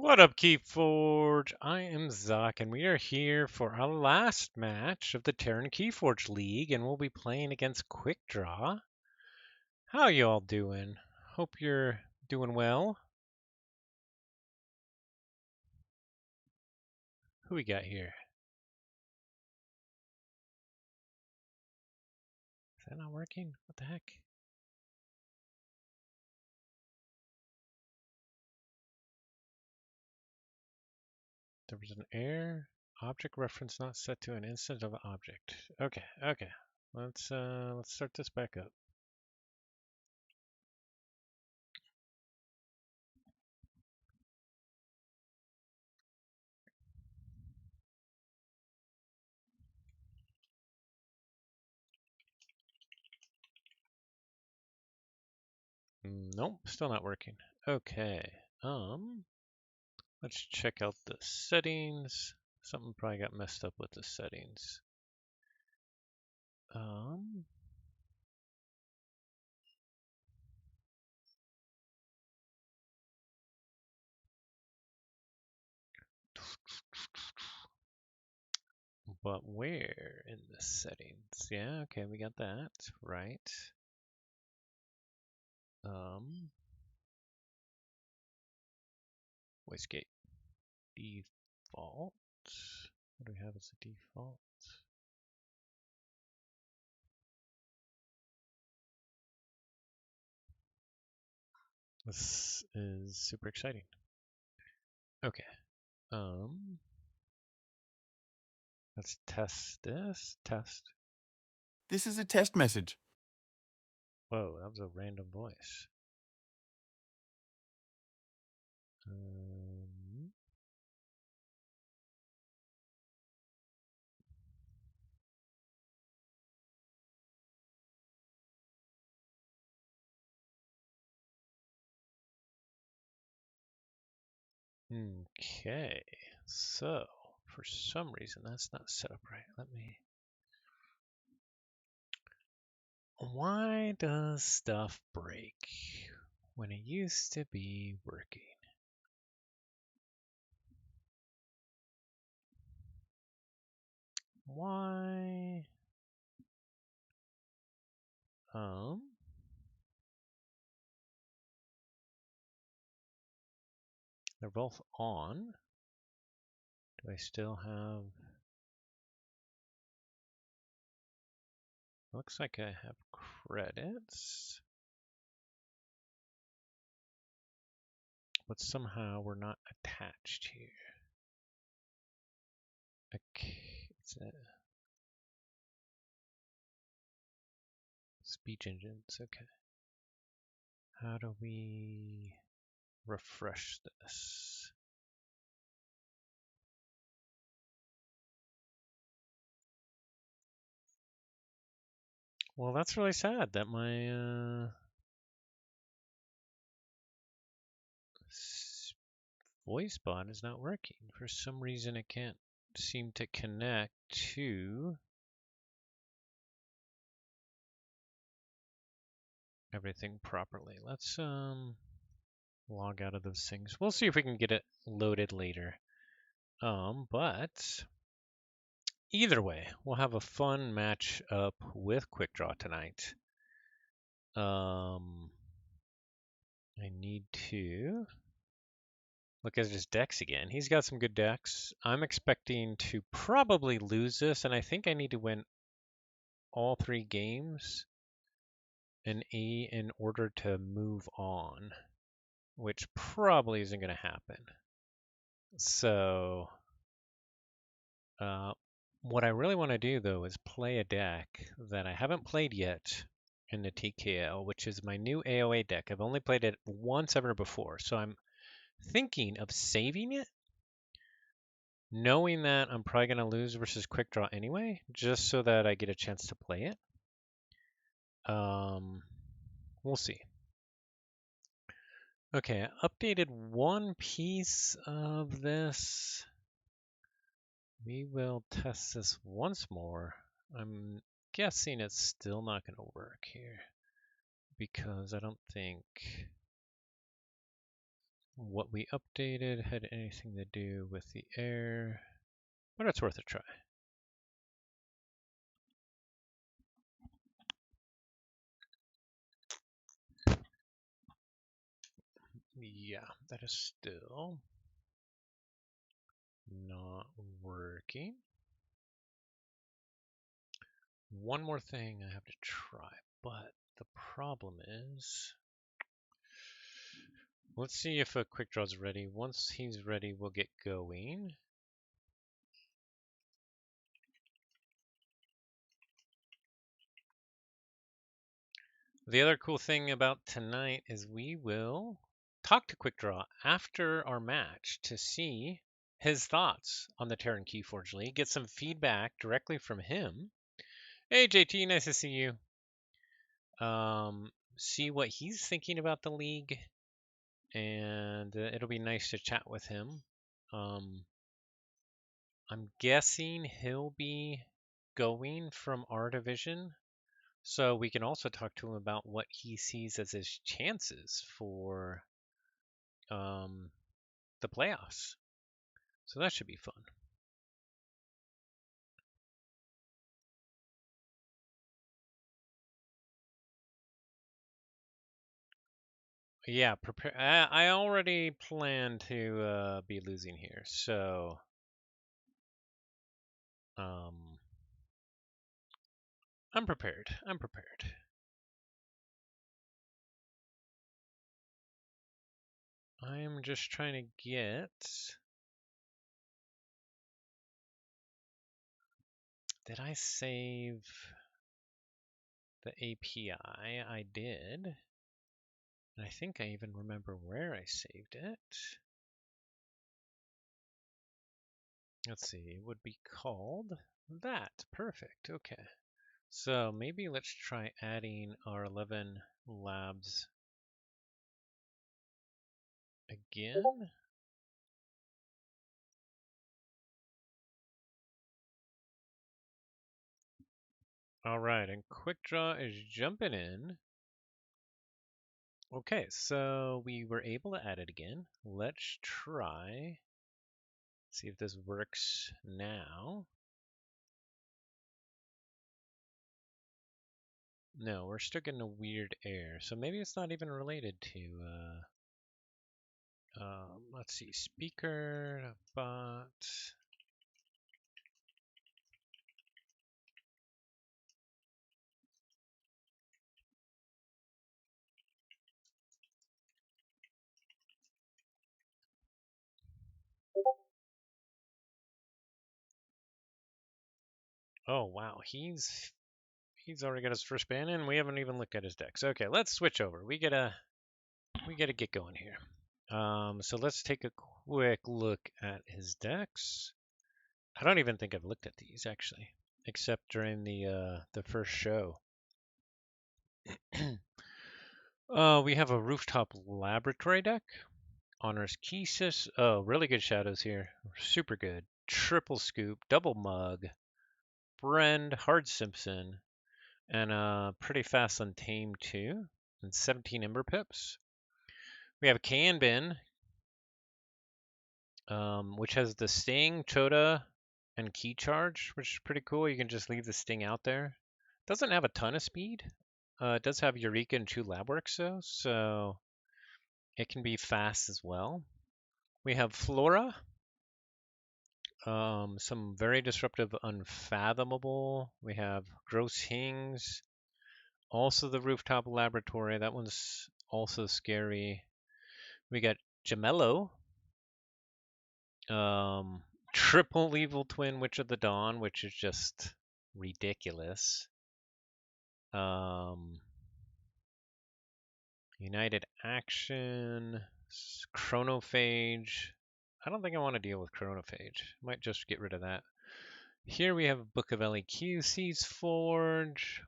What up, Keyforge? I am Zoc, and we are here for our last match of the Terran Keyforge League, and we'll be playing against quickdraw. How y'all doing? Hope you're doing well. Who we got here? Is that not working? What the heck? There was an error. Object reference not set to an instance of an object. Okay. Let's start this back up. Nope, still not working. Okay. Let's check out the settings. Something probably got messed up with the settings. But where in the settings? Yeah, okay, we got that, right. Wastegate default. What do we have as a default? This is super exciting. Okay. Let's test this. Test. This is a test message. Whoa, that was a random voice. Okay, so for some reason that's not set up right. Let me. Why does stuff break when it used to be working? Why? They're both on. Do I still have? Looks like I have credits, but somehow we're not attached here. Okay, it's a speech engines. Okay. How do we refresh this? Well, that's really sad that my voice bot is not working. For some reason, it can't seem to connect to everything properly. Let's log out of those things. We'll see if we can get it loaded later. But either way, we'll have a fun match up with quickdraw tonight. I need to look at his decks again. He's got some good decks. I'm expecting to probably lose this, and I think I need to win all 3 games in order to move on, which probably isn't going to happen. So what I really want to do, though, is play a deck that I haven't played yet in the TKL, which is my new AOA deck. I've only played it once ever before, so I'm thinking of saving it, knowing that I'm probably going to lose versus quickdraw anyway, just so that I get a chance to play it. We'll see. Okay, I updated one piece of this. We will test this once more. I'm guessing it's still not going to work here because I don't think what we updated had anything to do with the air, but it's worth a try. Yeah, that is still not working. One more thing I have to try, but the problem is, let's see if a quick draw's ready. Once he's ready, we'll get going. The other cool thing about tonight is we will talk to Quick Draw after our match to see his thoughts on the Terran Keyforge League, get some feedback directly from him. Hey JT, nice to see you. See what he's thinking about the league, and it'll be nice to chat with him. I'm guessing he'll be going from our division, so we can also talk to him about what he sees as his chances for the playoffs. So that should be fun. Yeah, prepare. I already plan to be losing here, so um, I'm prepared. I'm prepared. I'm just trying to get. Did I save the API? I did. And I think I even remember where I saved it. Let's see, it would be called that. Perfect. Okay. So maybe let's try adding our 11 labs again. All right, and Quick Draw is jumping in. Okay, so we were able to add it again. Let's try, see if this works now. No, we're still getting a weird error, so maybe it's not even related to, let's see, speaker, bot. Oh wow, he's already got his first ban in. We haven't even looked at his decks. Okay, let's switch over. We gotta get going here. So let's take a quick look at his decks. I don't even think I've looked at these actually, except during the first show. We have a rooftop laboratory deck. Honors Kesis. Oh, really good shadows here. Super good. Triple scoop, double mug, Brend, Hard Simpson, and pretty fast on Tame too, and 17 Ember Pips. We have Kanbin, which has the Sting, Chota, and Key Charge, which is pretty cool. You can just leave the Sting out there. Doesn't have a ton of speed. It does have Eureka and 2 lab works though, so it can be fast as well. We have Flora, some very disruptive Unfathomable. We have Gross Hings, also the Rooftop Laboratory. That one's also scary. We got Gemello, triple evil twin Witch of the Dawn, which is just ridiculous. United Action, Chronophage. I don't think I want to deal with Chronophage. Might just get rid of that. Here we have Book of LEQ, Seas Forge,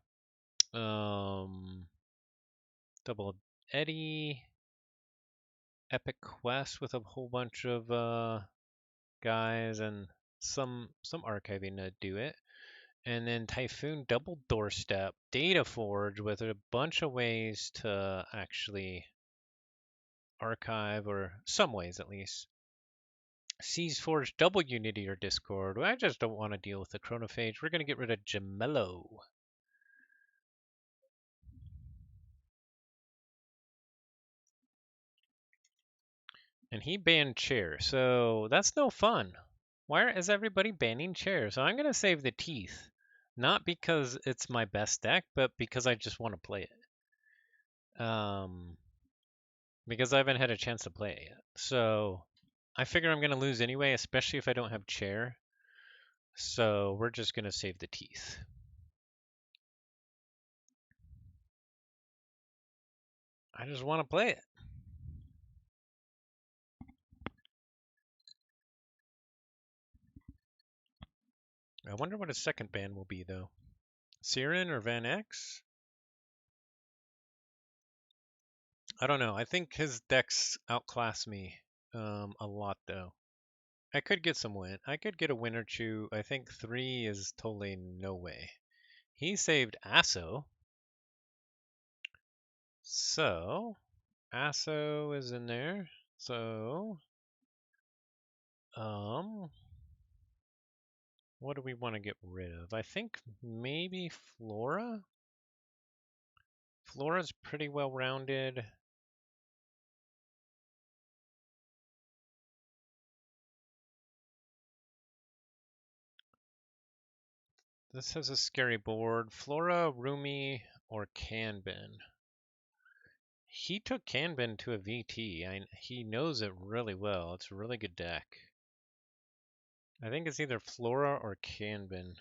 Double Eddie, Epic Quest with a whole bunch of guys and some archiving to do it. And then Typhoon Double Doorstep, Data Forge with a bunch of ways to actually archive, or some ways at least. Seas Forge, double Unity, or Discord. I just don't want to deal with the chronophage. We're going to get rid of Gemello. And he banned chair, so that's no fun. Why is everybody banning chair? So I'm going to save the teeth. Not because it's my best deck, but because I just want to play it. Because I haven't had a chance to play it yet. So I figure I'm going to lose anyway, especially if I don't have chair. So we're just going to save the teeth. I just want to play it. I wonder what his second ban will be, though. Siren or Van X? I don't know. I think his decks outclass me a lot, though. I could get some win. I could get a win or two. I think 3 is totally no way. He saved Asso. So, Asso is in there. So, what do we want to get rid of? I think maybe Flora? Flora's pretty well rounded. This has a scary board. Flora, Rumi, or Kanban. He took Kanban to a VT. He knows it really well. It's a really good deck. I think it's either Flora or Kanban.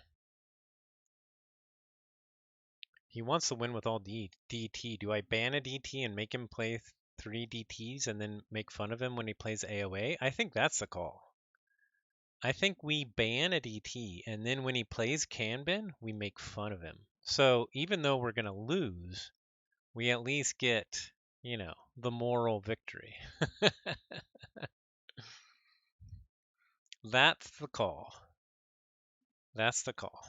He wants to win with all DT. Do I ban a DT and make him play 3 DTs and then make fun of him when he plays AoA? I think that's the call. I think we ban a DT, and then when he plays Kanban, we make fun of him. So even though we're going to lose, we at least get, the moral victory. That's the call. That's the call.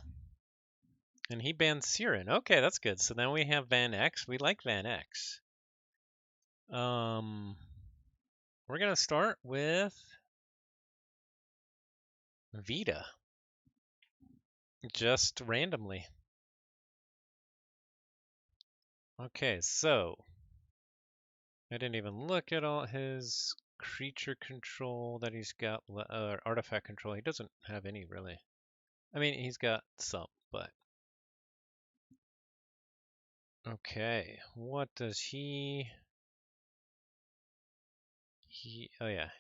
And he banned Siren. Okay, that's good. So then we have Van X. We like Van X. We're going to start with Vita. Just randomly. Okay, so I didn't even look at all his creature control that he's got, artifact control. He doesn't have any, really. I mean, he's got some, but... Okay, what does he... Oh yeah,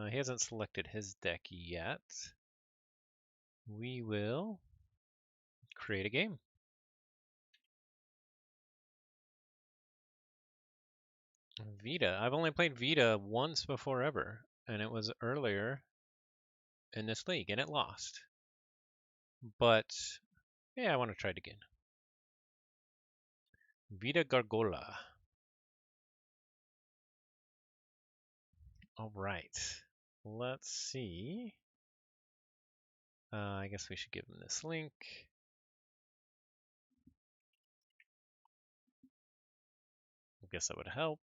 he hasn't selected his deck yet. We will create a game. Vita. I've only played Vita once before ever, and it was earlier in this league, and it lost. But, yeah, I want to try it again. Vita Gargola. All right. Let's see. I guess we should give him this link. I guess that would help.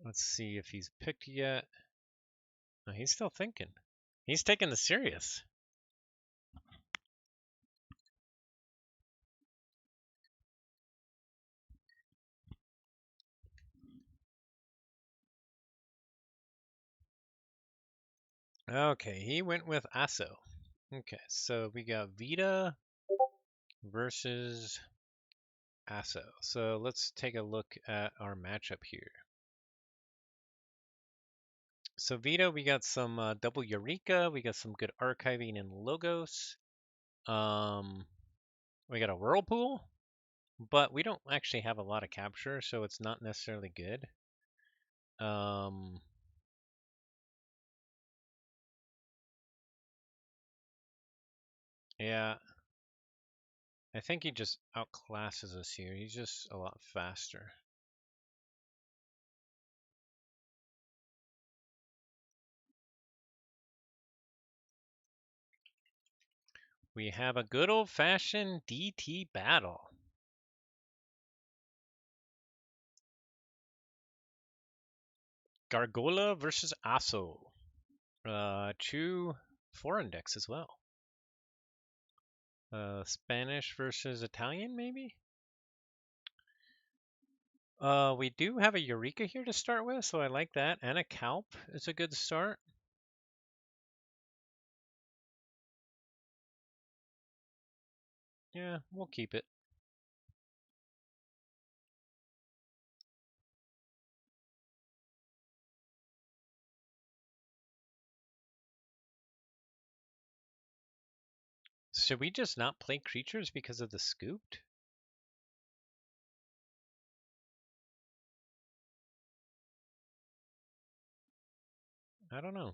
Let's see if he's picked yet. Oh, he's still thinking. He's taking this serious. Okay, he went with Asso. Okay, so we got Vita versus Asso. So let's take a look at our matchup here. So Vita, we got some double Eureka. We got some good archiving and logos. We got a Whirlpool, but we don't actually have a lot of capture, so it's not necessarily good. Yeah, I think he just outclasses us here. He's just a lot faster. We have a good old-fashioned DT battle. Gargola versus Asso. Two foreign decks as well. Spanish versus Italian, maybe? We do have a Eureka here to start with, so I like that. And a Calp is a good start. Yeah, we'll keep it. Should we just not play creatures because of the scooped? I don't know.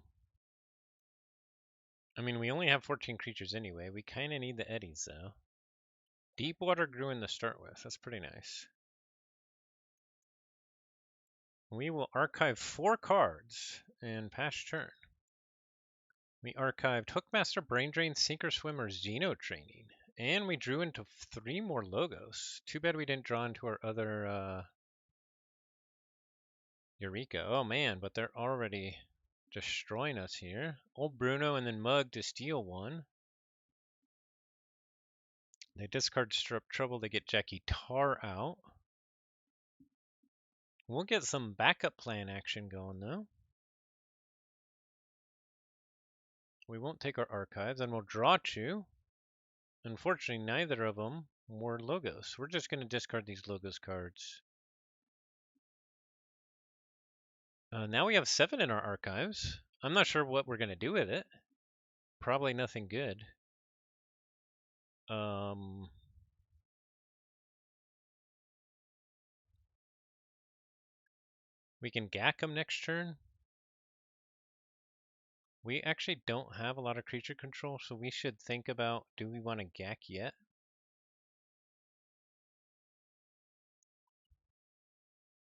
I mean, we only have 14 creatures anyway. We kind of need the eddies, though. Deepwater Gruin to start with. That's pretty nice. We will archive 4 cards and pass turn. We archived Hookmaster, Brain Drain, Sink or Swimmer, Xeno Training. And we drew into 3 more logos. Too bad we didn't draw into our other Eureka. Oh man, but they're already destroying us here. Old Bruno and then Mug to steal 1. They discard Stirrup Trouble to get Jackie Tar out. We'll get some backup plan action going, though. We won't take our archives, and we'll draw 2. Unfortunately, neither of them were logos. We're just going to discard these logos cards. Now we have 7 in our archives. I'm not sure what we're going to do with it. Probably nothing good. We can gack them next turn. We actually don't have a lot of creature control, so we should think about, do we want to gack yet?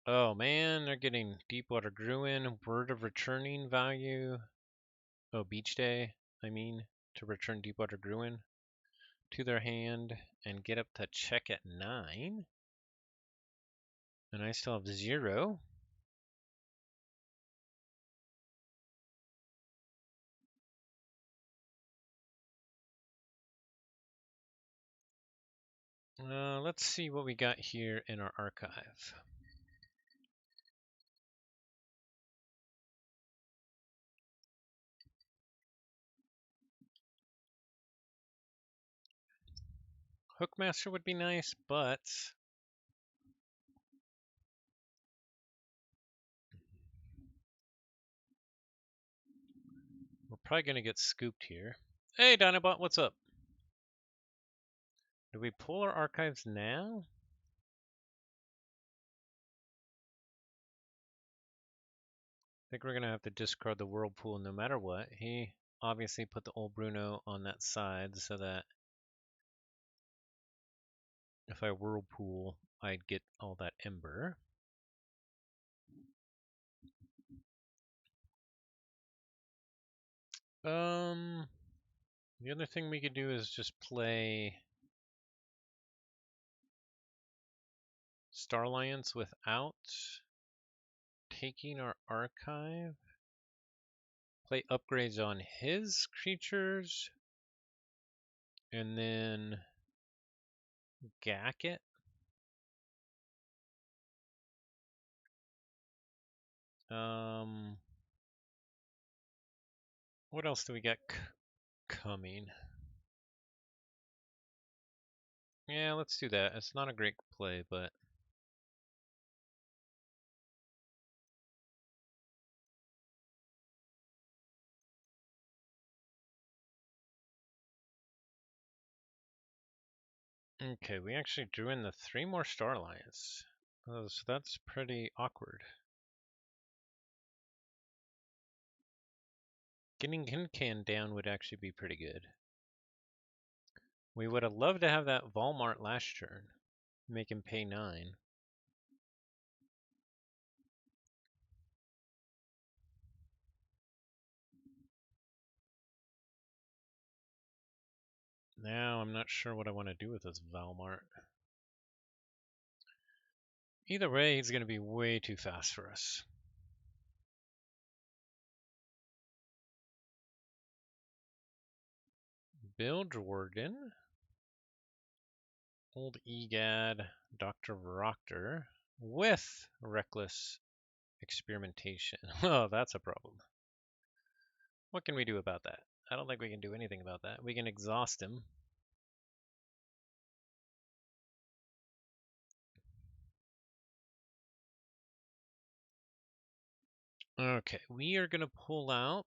Oh man, they're getting Deepwater Gruin, Word of Returning value. Oh, Beach Day, I mean, to return Deepwater Gruin to their hand and get up to check at 9. And I still have 0. Let's see what we got here in our archive. Hookmaster would be nice, but we're probably going to get scooped here. Hey, Dinobot, what's up? Do we pull our archives now? I think we're going to have to discard the Whirlpool no matter what. He obviously put the old Bruno on that side so that if I Whirlpool, I'd get all that Ember. The other thing we could do is just play Star Alliance without taking our archive. Play upgrades on his creatures. And then gack it. What else do we got coming? Yeah, let's do that. It's not a great play, but okay, we actually drew in the 3 more Star Alliance. So that's pretty awkward. Getting Kincan down would actually be pretty good. We would have loved to have that Walmart last turn. Make him pay 9. Now I'm not sure what I want to do with this Walmart. Either way, he's going to be way too fast for us. Bilge Warden. Old EGAD, Dr. Proctor with Reckless Experimentation. Oh, that's a problem. What can we do about that? I don't think we can do anything about that. We can exhaust him. Okay, we are going to pull out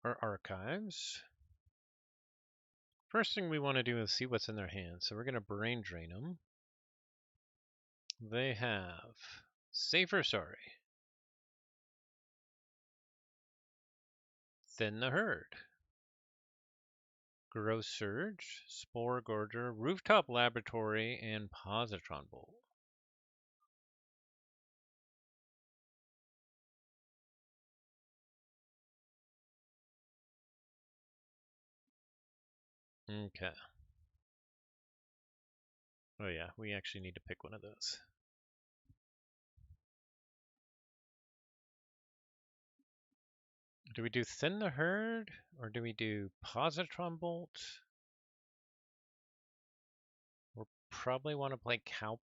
our archives. First thing we want to do is see what's in their hands. So we're going to brain drain them. They have Safe or Sorry, Thin the Herd, Gross Surge, Spore Gorger, Rooftop Laboratory, and Positron Bolt. Okay. Oh yeah, we actually need to pick one of those. Do we do Thin the Herd, or do we do Positron Bolt? We'll probably want to play Calp.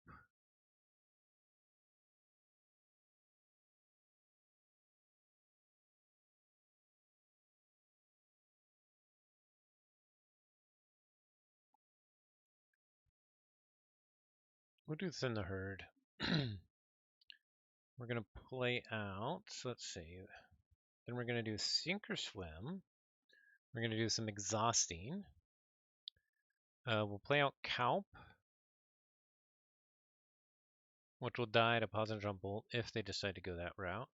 We'll do Thin the Herd. We're going to play out, so let's see. Then we're going to do Sink or Swim. We're going to do some exhausting. We'll play out Calp, which will die to Positron Bolt if they decide to go that route.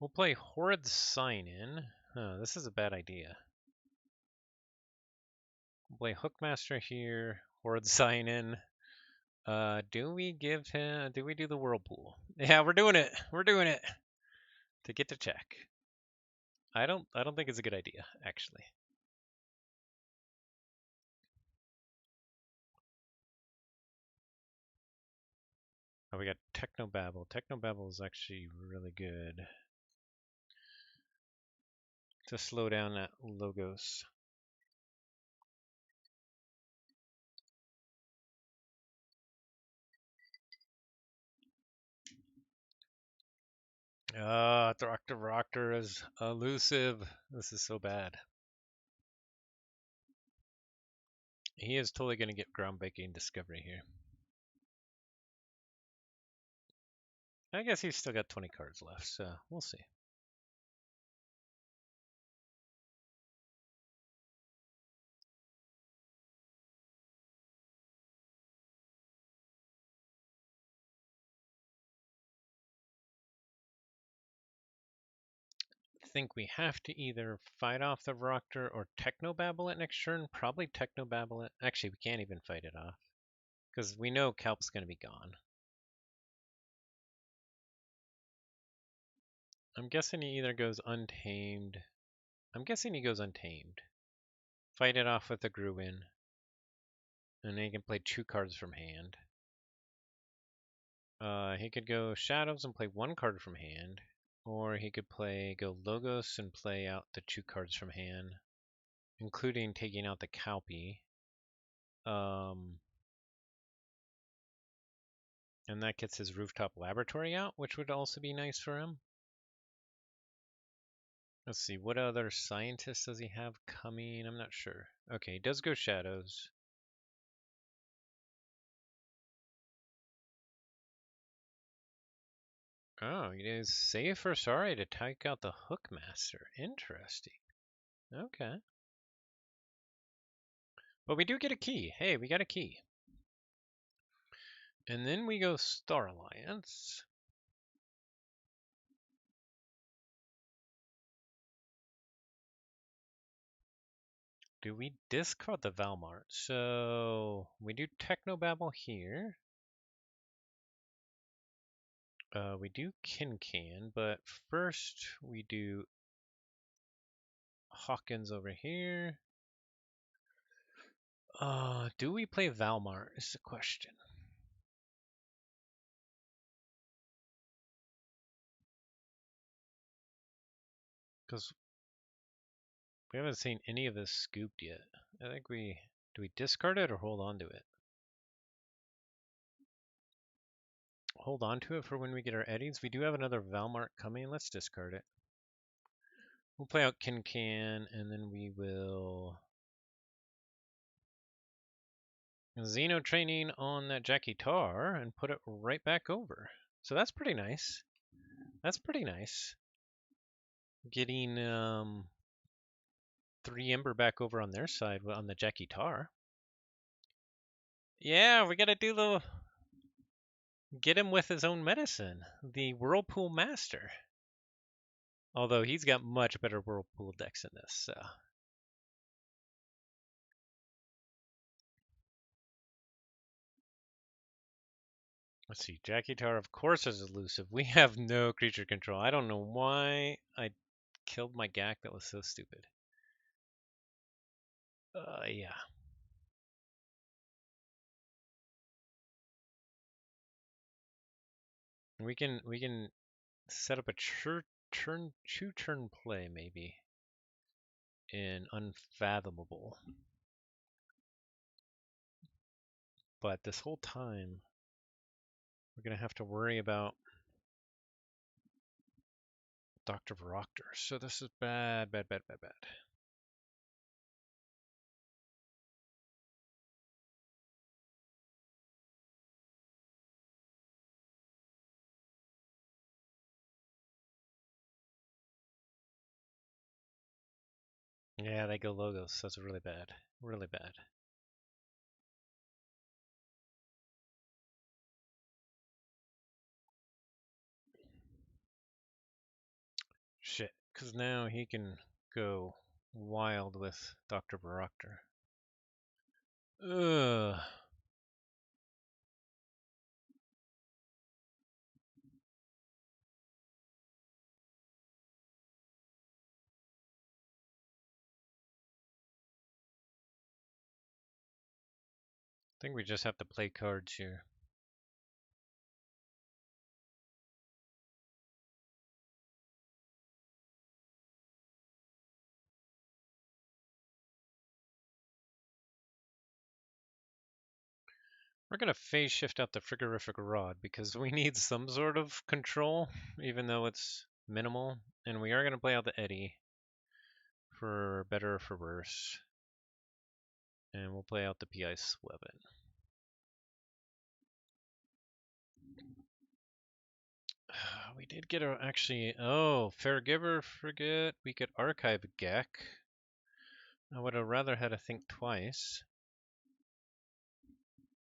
We'll play Horrid Sign-In. This is a bad idea. We'll play Hookmaster here, Horrid Sign-In. Do we give him? Do we do the Whirlpool? Yeah, we're doing it. We're doing it to get to check. I don't think it's a good idea, actually. Oh, we got Technobabble. Technobabble is actually really good to slow down that Logos. Dr. Proctor is elusive. This is so bad. He is totally going to get groundbreaking discovery here. I guess he's still got 20 cards left, so we'll see. I think we have to either fight off the Proctor or Technobabble it next turn. Probably Technobabble it. Actually, we can't even fight it off because we know Kelp's going to be gone. I'm guessing he either goes Untamed. I'm guessing he goes Untamed. Fight it off with the Gruin. And then he can play 2 cards from hand. He could go Shadows and play 1 card from hand. Or he could go Logos and play out the 2 cards from hand, including taking out the Calpy. And that gets his Rooftop Laboratory out, which would also be nice for him. Let's see, what other scientists does he have coming? I'm not sure. Okay, he does go Shadows. Oh, he is Safe or Sorry to take out the Hookmaster. Interesting. Okay. But we do get a key. Hey, we got a key. And then we go Star Alliance. Do we discard the Valmart? So we do Technobabble here. We do Kincan, but first we do Hawkins over here. Do we play Valmart is the question. Because We haven't seen any of this scooped yet. I think do we discard it or hold on to it? Hold on to it for when we get our eddies. We do have another Valmart coming. Let's discard it. We'll play out Can, and then we will Xeno training on that Jackie Tar and put it right back over. So that's pretty nice. That's pretty nice. Getting 3 Ember back over on their side on the Jackie Tar. Yeah, we gotta do the get him with his own medicine, the Whirlpool Master. Although he's got much better Whirlpool decks in this, so. Let's see, Jackie Tar of course is elusive. We have no creature control. I don't know why I killed my Gak. That was so stupid. Yeah. We can set up a two turn play maybe in Unfathomable. But this whole time we're gonna have to worry about Dr. Varoctor. So this is bad, bad, bad, bad, bad. Yeah, they go logos. So that's really bad. Really bad. Shit. Because now he can go wild with Dr. Varoctor. Ugh. I think we just have to play cards here. We're going to phase shift out the frigorific rod because we need some sort of control, even though it's minimal. And we are going to play out the eddy for better or for worse. And we'll play out the PI weapon. We did get a actually. Oh, Fair Giver, forget. We could archive Gek. I would have rather had to think twice.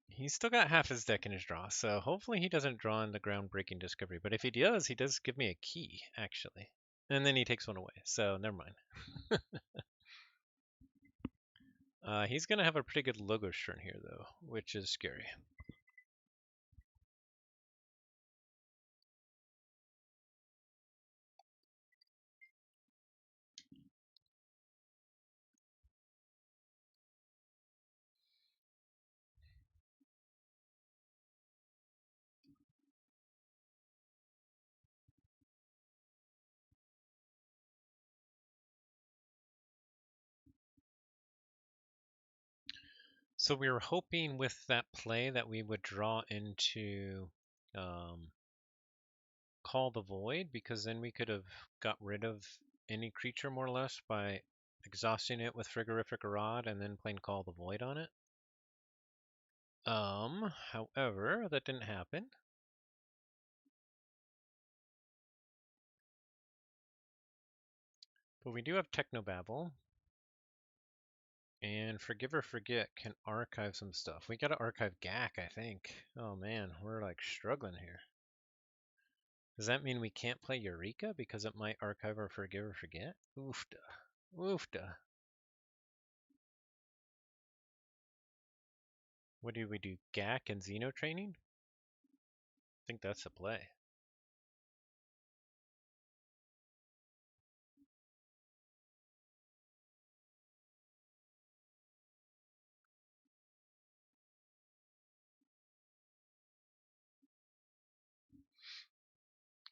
He's still got half his deck in his draw, so hopefully he doesn't draw in the groundbreaking discovery. But if he does give me a key, actually. And then he takes one away, so never mind. He's going to have a pretty good logo turn here, though, which is scary. So we were hoping with that play that we would draw into Call the Void, because then we could have got rid of any creature more or less by exhausting it with Frigorific Rod and then playing Call the Void on it. However, that didn't happen. But we do have Technobabble. And Forgive or Forget can archive some stuff. We gotta archive Gak, I think. Oh man, we're like struggling here. Does that mean we can't play Eureka because it might archive or Forgive or Forget? Oofda. Oofda. What do we do? Gak and Xeno training? I think that's a play.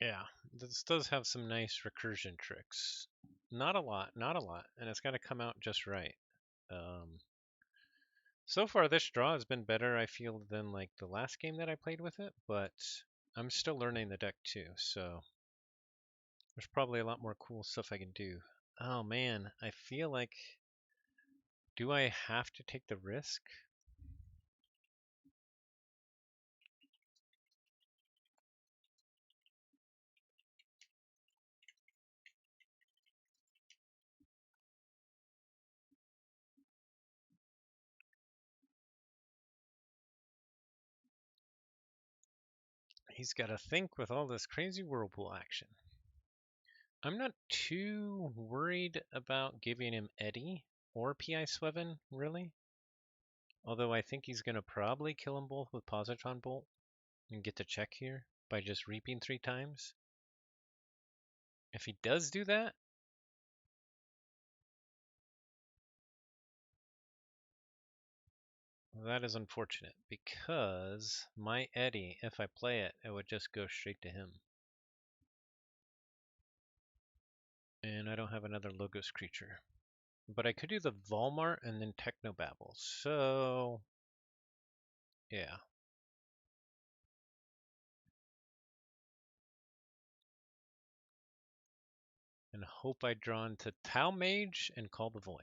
Yeah, this does have some nice recursion tricks. Not a lot, not a lot, and it's got to come out just right. Um, so far, this draw has been better, I feel, than like the last game that I played with it, but I'm still learning the deck too, so there's probably a lot more cool stuff I can do. Oh man, I feel like, do I have to take the risk? He's got to think with all this crazy whirlpool action. I'm not too worried about giving him Eddie or PI Sweven, really. Although I think he's going to probably kill them both with Positron Bolt and get the check here by just reaping 3 times. If he does do that, that is unfortunate because my Eddie, if I play it, it would just go straight to him. And I don't have another Logos creature. But I could do the Volmart and then Technobabble. So, yeah. And hope I draw into Tau Mage and Call the Void.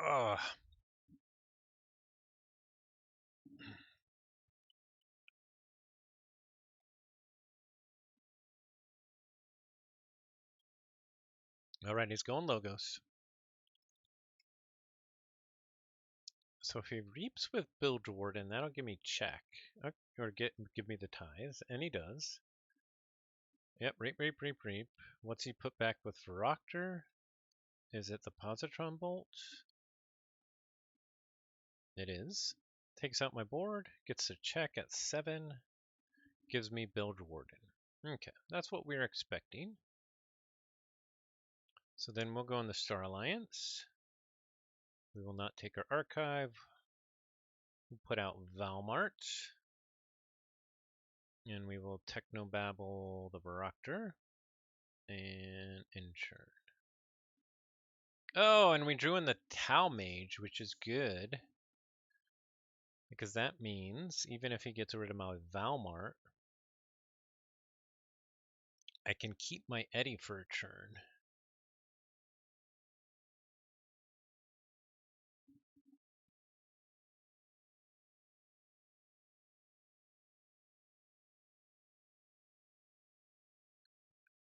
Ugh. Alright, he's going Logos. So if he reaps with Bilge Warden, that'll give me check. Or give me the ties, and he does. Yep, reap. What's he put back with Feroctor? Is it the Positron Bolt? It is. Takes out my board, gets a check at 7, gives me Bilge Warden. Okay, that's what we're expecting. So then we'll go in the Star Alliance. We will not take our archive. We'll put out Valmart. And we will Technobabble the Baroctor and Insured. Oh, and we drew in the Tau Mage, which is good. Because that means, even if he gets rid of my Valmart, I can keep my Eddie for a turn.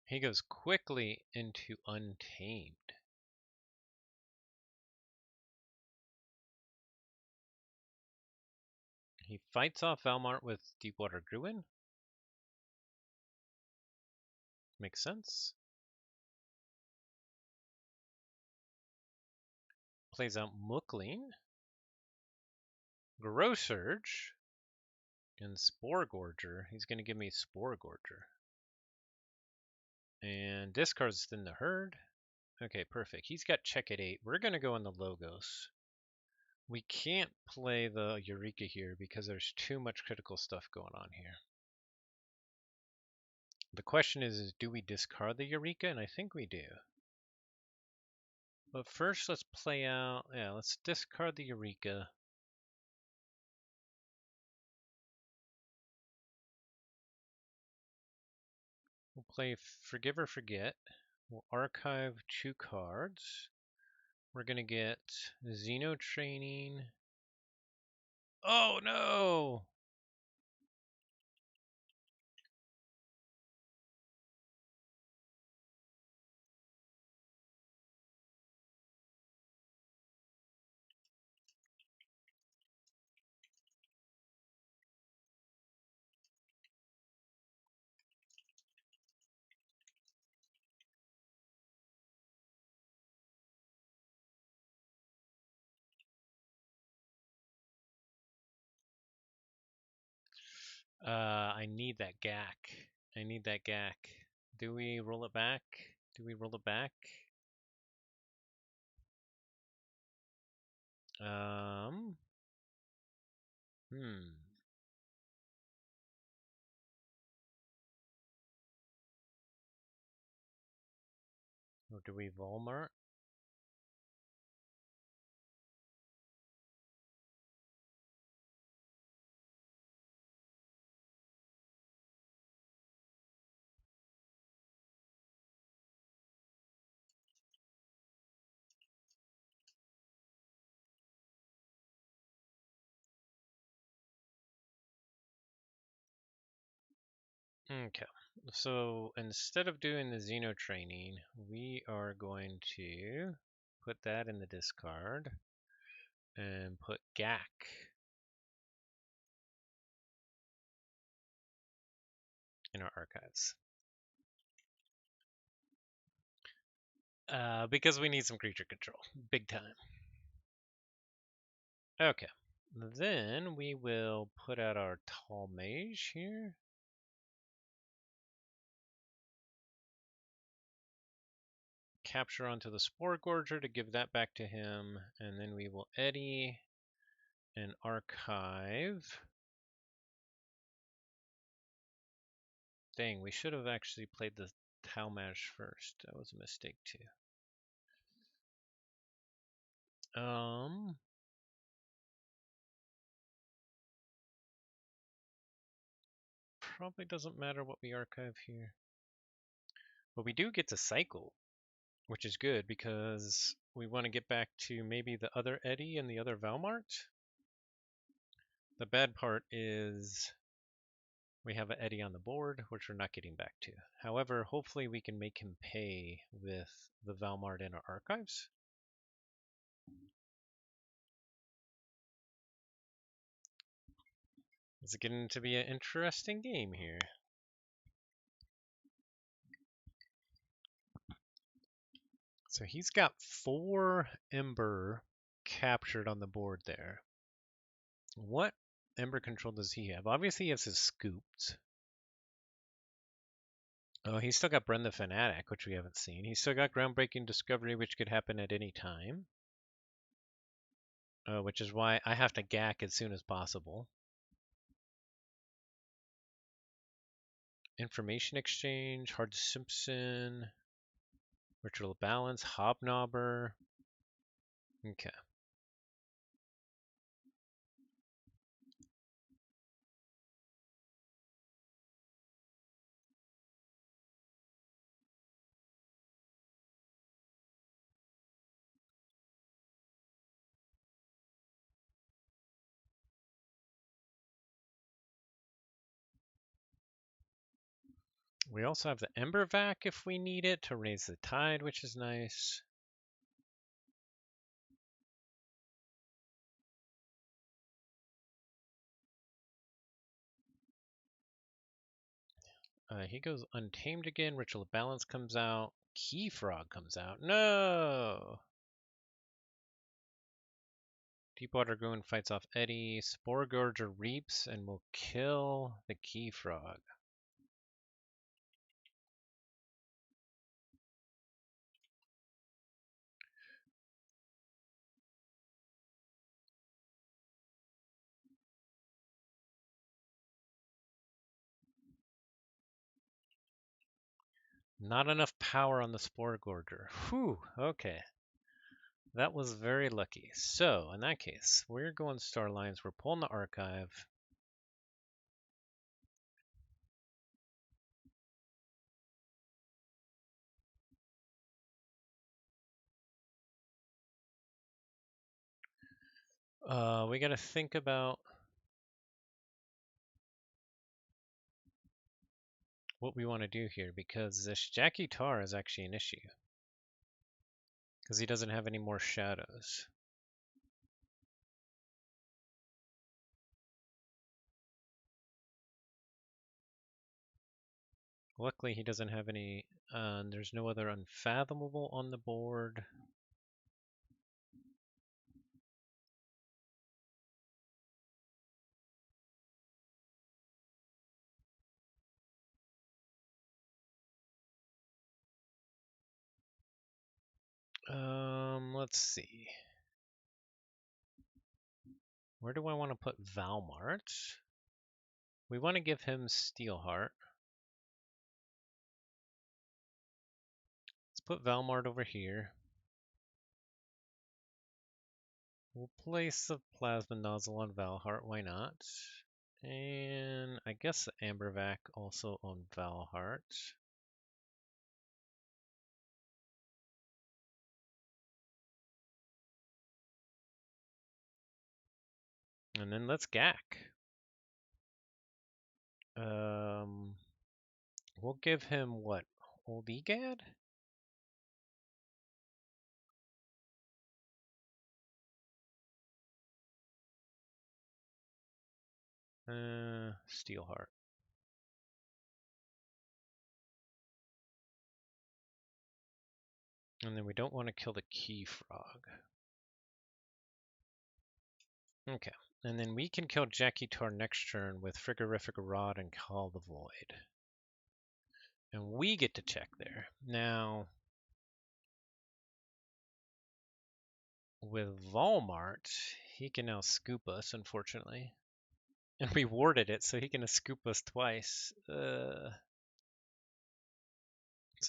He goes quickly into Untamed. He fights off Valmart with Deepwater Gruin. Makes sense. Plays out Mookling, Grossurge, and Spore Gorger. He's going to give me Spore Gorger. And discards in the herd. Okay, perfect. He's got check at 8. We're going to go in the Logos. We can't play the Eureka here because there's too much critical stuff going on here. The question is do we discard the Eureka? And I think we do. But first, let's play out... Yeah, let's discard the Eureka. We'll play Forgive or Forget. We'll archive 2 cards. We're going to get Xeno Training. Oh, no! I need that GAC. I need that GAC. Do we roll it back? Do we roll it back? Um, hmm. Or do we Walmart? Okay. So instead of doing the Xeno training, we are going to put that in the discard and put GAC in our archives. Because we need some creature control. Big time. Okay. Then we will put out our Tall Mage here. Capture onto the Spore Gorger to give that back to him. And then we will Eddy and archive. Dang, we should have actually played the Talmash first. That was a mistake too. Probably doesn't matter what we archive here. But we do get to cycle, which is good because we want to get back to maybe the other Eddy and the other Valmart. The bad part is we have an Eddy on the board, which we're not getting back to. However, hopefully we can make him pay with the Valmart in our archives. It's getting to be an interesting game here. So he's got 4 Ember captured on the board there. What Ember control does he have? Obviously he has his Scooped. Oh, he's still got Bren the Fanatic, which we haven't seen. He's still got Groundbreaking Discovery, which could happen at any time. Which is why I have to GAC as soon as possible. Information Exchange, Hard Simpson, Ritual Balance, Hobnobber. Okay. We also have the Ember Vac if we need it to raise the tide, which is nice. He goes Untamed again. Ritual of Balance comes out. Key Frog comes out. No! Deepwater Goon fights off Eddy. Spore Gorger reaps and will kill the Key Frog. Not enough power on the Spore Gorger. Whew, okay. That was very lucky. So, in that case, we're going Star Lines. We're pulling the archive. We got to think about what we want to do here because this Jackie Tar is actually an issue because he doesn't have any more shadows. Luckily, he doesn't have any. There's no other Unfathomable on the board. Let's see. Where do I want to put Valmart? We want to give him Steelheart. Let's put Valmart over here. We'll place the plasma nozzle on Valhart, why not? And I guess the Ambervac also on Valhart. And then let's GAC. We'll give him what? Old EGAD? Steelheart. And then we don't want to kill the Key Frog. Okay. And then we can kill Jackie Tar next turn with Frigorific Rod and Call the Void. And we get to check there. Now, with Walmart, he can now scoop us, unfortunately. And we warded it, so he can scoop us twice. So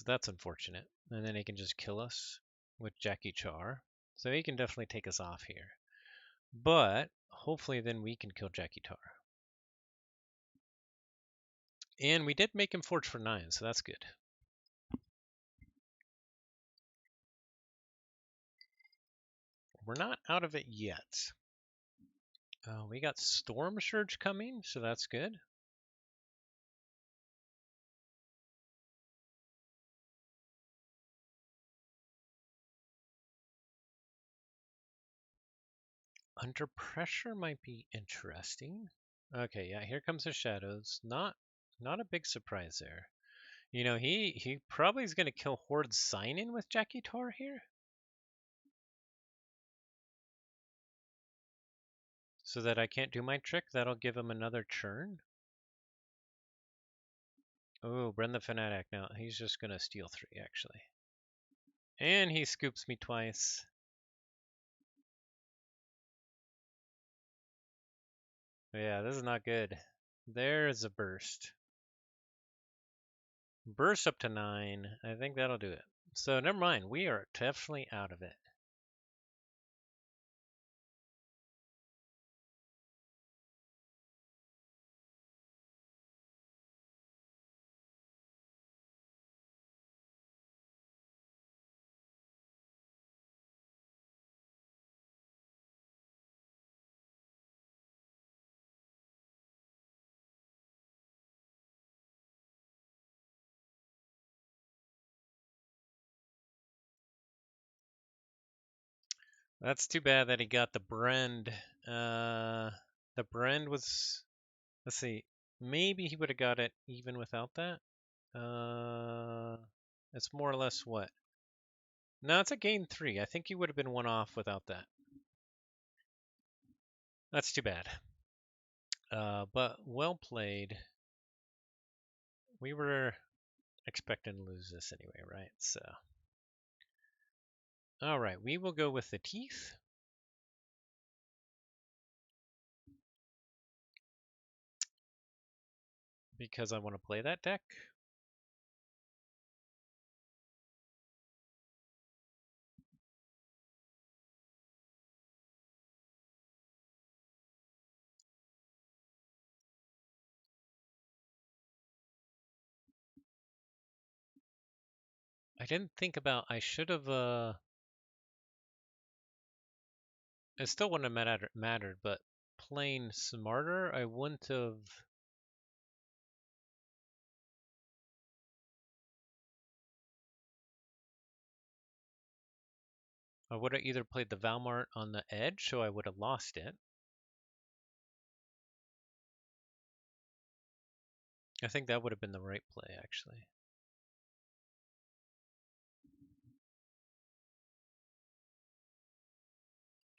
that's unfortunate. And then he can just kill us with Jackie Char. So he can definitely take us off here. But hopefully then we can kill Jackie Tar. And we did make him Forge for 9, so that's good. We're not out of it yet. We got Storm Surge coming, so that's good. Under Pressure might be interesting. Okay, yeah, here comes the Shadows. Not a big surprise there. You know, he probably is going to kill Horde Sign-In with Jackie Tar here. So that I can't do my trick. That'll give him another turn. Oh, Bren the Fanatic now. He's just going to steal 3, actually. And he scoops me twice. Yeah, this is not good. There's a burst. Burst up to 9. I think that'll do it. So never mind. We are definitely out of it. That's too bad that he got the Brand. The Brand was, let's see, maybe he would have got it even without that. It's more or less what? No, it's a gain 3. I think he would have been 1 off without that. That's too bad. But well played. We were expecting to lose this anyway, right? So, all right, we will go with the Teeth. Because I want to play that deck. I didn't think about, I should have, it still wouldn't have mattered, but playing smarter, I wouldn't have. I would have either played the Valmart on the edge, so I would have lost it. I think that would have been the right play, actually.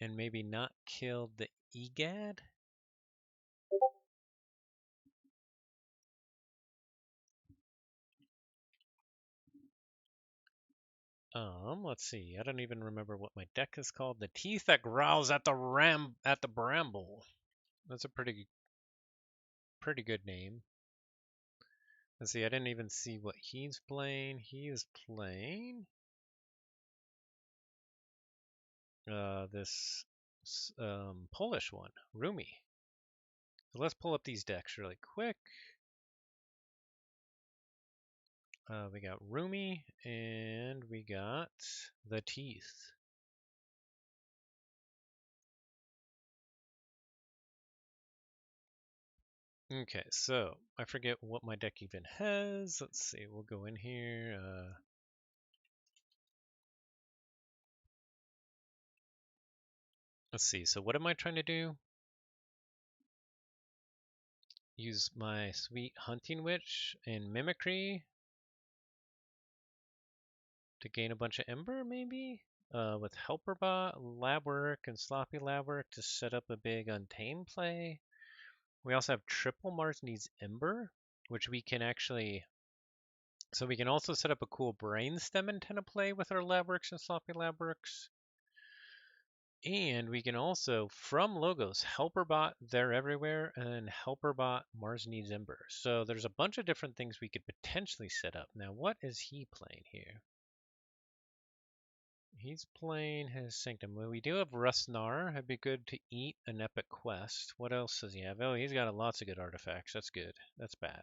And maybe not kill the EGAD? Let's see. I don't even remember what my deck is called. The Teeth that growls at the bramble. That's a pretty good name. Let's see. I didn't even see what he's playing. He is playing this Polish one, Rumi. So let's pull up these decks really quick. We got Rumi and we got the Teeth. Okay, so I forget what my deck even has. Let's see, we'll go in here. Let's see, so what am I trying to do? Use my sweet Hunting Witch and Mimicry to gain a bunch of Ember, maybe? With Helperbot, Lab Work, and Sloppy Lab Work to set up a big Untamed play. We also have triple Mars needs Ember, which we can actually. So we can also set up a cool Brainstem antenna play with our Labworks and Sloppy Labworks. And we can also, from logos, Helperbot They're Everywhere and Helperbot Mars Needs Ember. So there's a bunch of different things we could potentially set up. Now, what is he playing here? He's playing his Sanctum. Well, we do have Rustnar. It'd be good to eat an epic quest. What else does he have? Oh, he's got lots of good artifacts. That's good. That's bad.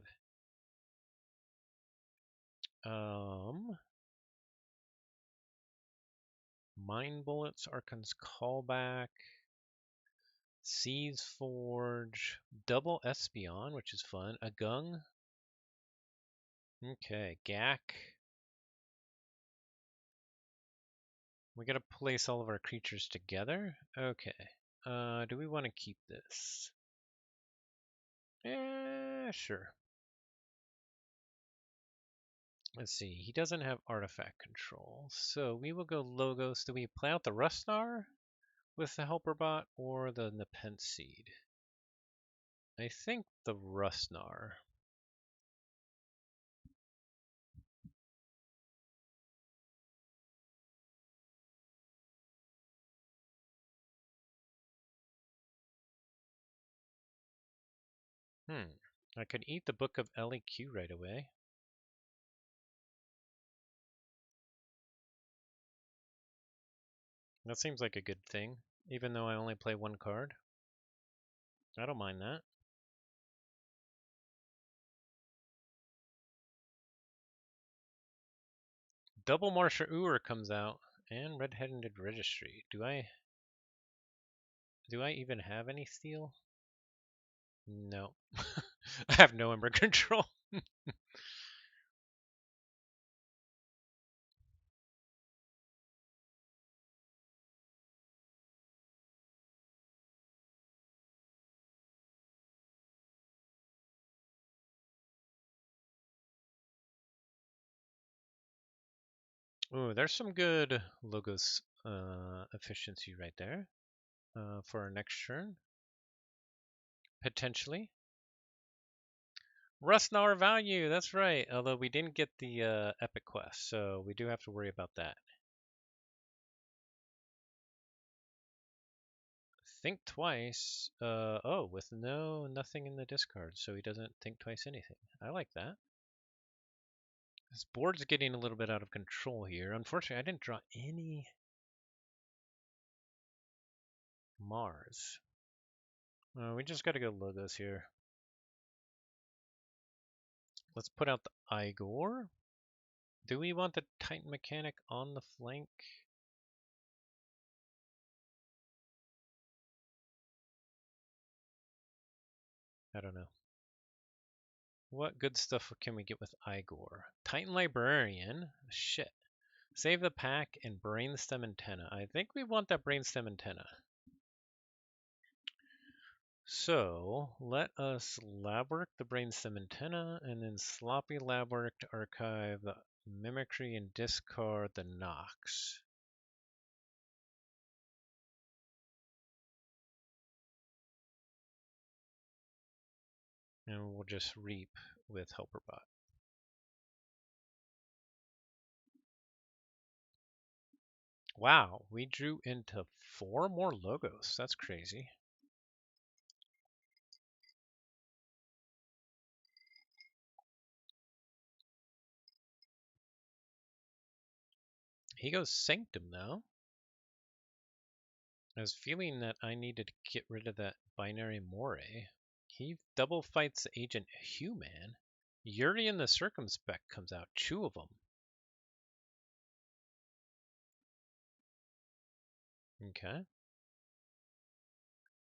Mind Bullets, Archon's Callback, Seas Forge, Double Espion, which is fun, a Gung. Okay, Gak. We gotta place all of our creatures together. Okay. Do we want to keep this? Sure. Let's see. He doesn't have artifact control, so we will go logos. Do we play out the Rustnar with the Helper Bot or the Nepenthe Seed? I think the Rustnar. I could eat the Book of LEQ right away. That seems like a good thing, even though I only play one card. I don't mind that. Double Marsha Ur comes out, and Red-Headed Registry. Do I even have any steel? No. I have no Ember control. Ooh, there's some good logos efficiency right there for our next turn. Potentially. Rustnar value, that's right. Although we didn't get the epic quest, so we do have to worry about that. Think twice. Oh, with nothing in the discard, so he doesn't think twice anything. I like that. This board's getting a little bit out of control here. Unfortunately, I didn't draw any Mars. We just got to go logos here. Let's put out the Igor. Do we want the Titan mechanic on the flank? I don't know. What good stuff can we get with Igor? Titan Librarian. Shit. Save the pack and Brainstem Antenna. I think we want that Brainstem Antenna. So let us lab work the Brainstem Antenna and then sloppy lab work to archive the Mimicry and discard the Nox. And we'll just reap with Helperbot. Wow, we drew into 4 more logos. That's crazy. He goes Sanctum, though. I was feeling that I needed to get rid of that binary moray. He double fights Agent Human. Urian the Circumspect comes out. 2 of them. Okay.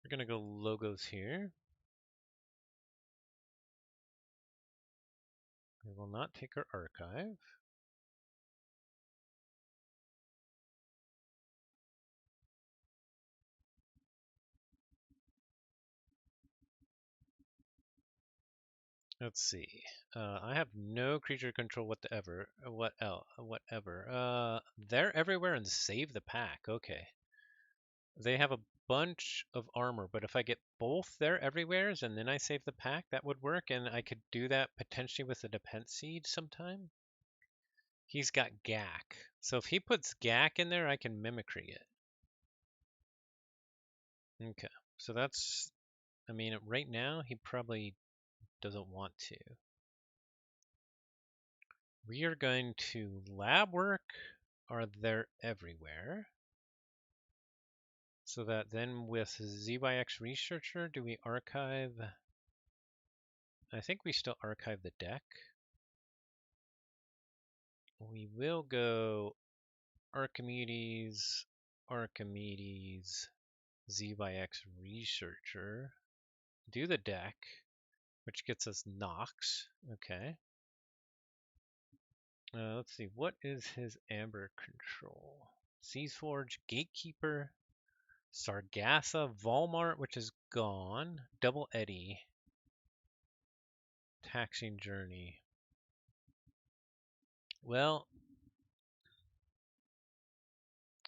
We're going to go logos here. We will not take our archive. Let's see. I have no creature control whatever. Whatever. They're everywhere and save the pack. Okay. They have a bunch of armor, but if I get both their everywheres and then I save the pack, that would work, and I could do that potentially with a Defense Seed sometime. He's got Gak. So if he puts Gak in there, I can Mimicry it. Okay. So that's, I mean, right now, he probably doesn't want to. We are going to lab work, are there everywhere. So that then with ZYX Researcher, do we archive? I think we still archive the deck. We will go Archimedes, ZYX Researcher, do the deck, which gets us Nox. Okay. Let's see, what is his Amber control? Seaforge, Gatekeeper, Sargassa, Volmart, which is gone, Double Eddy, Taxing Journey. Well,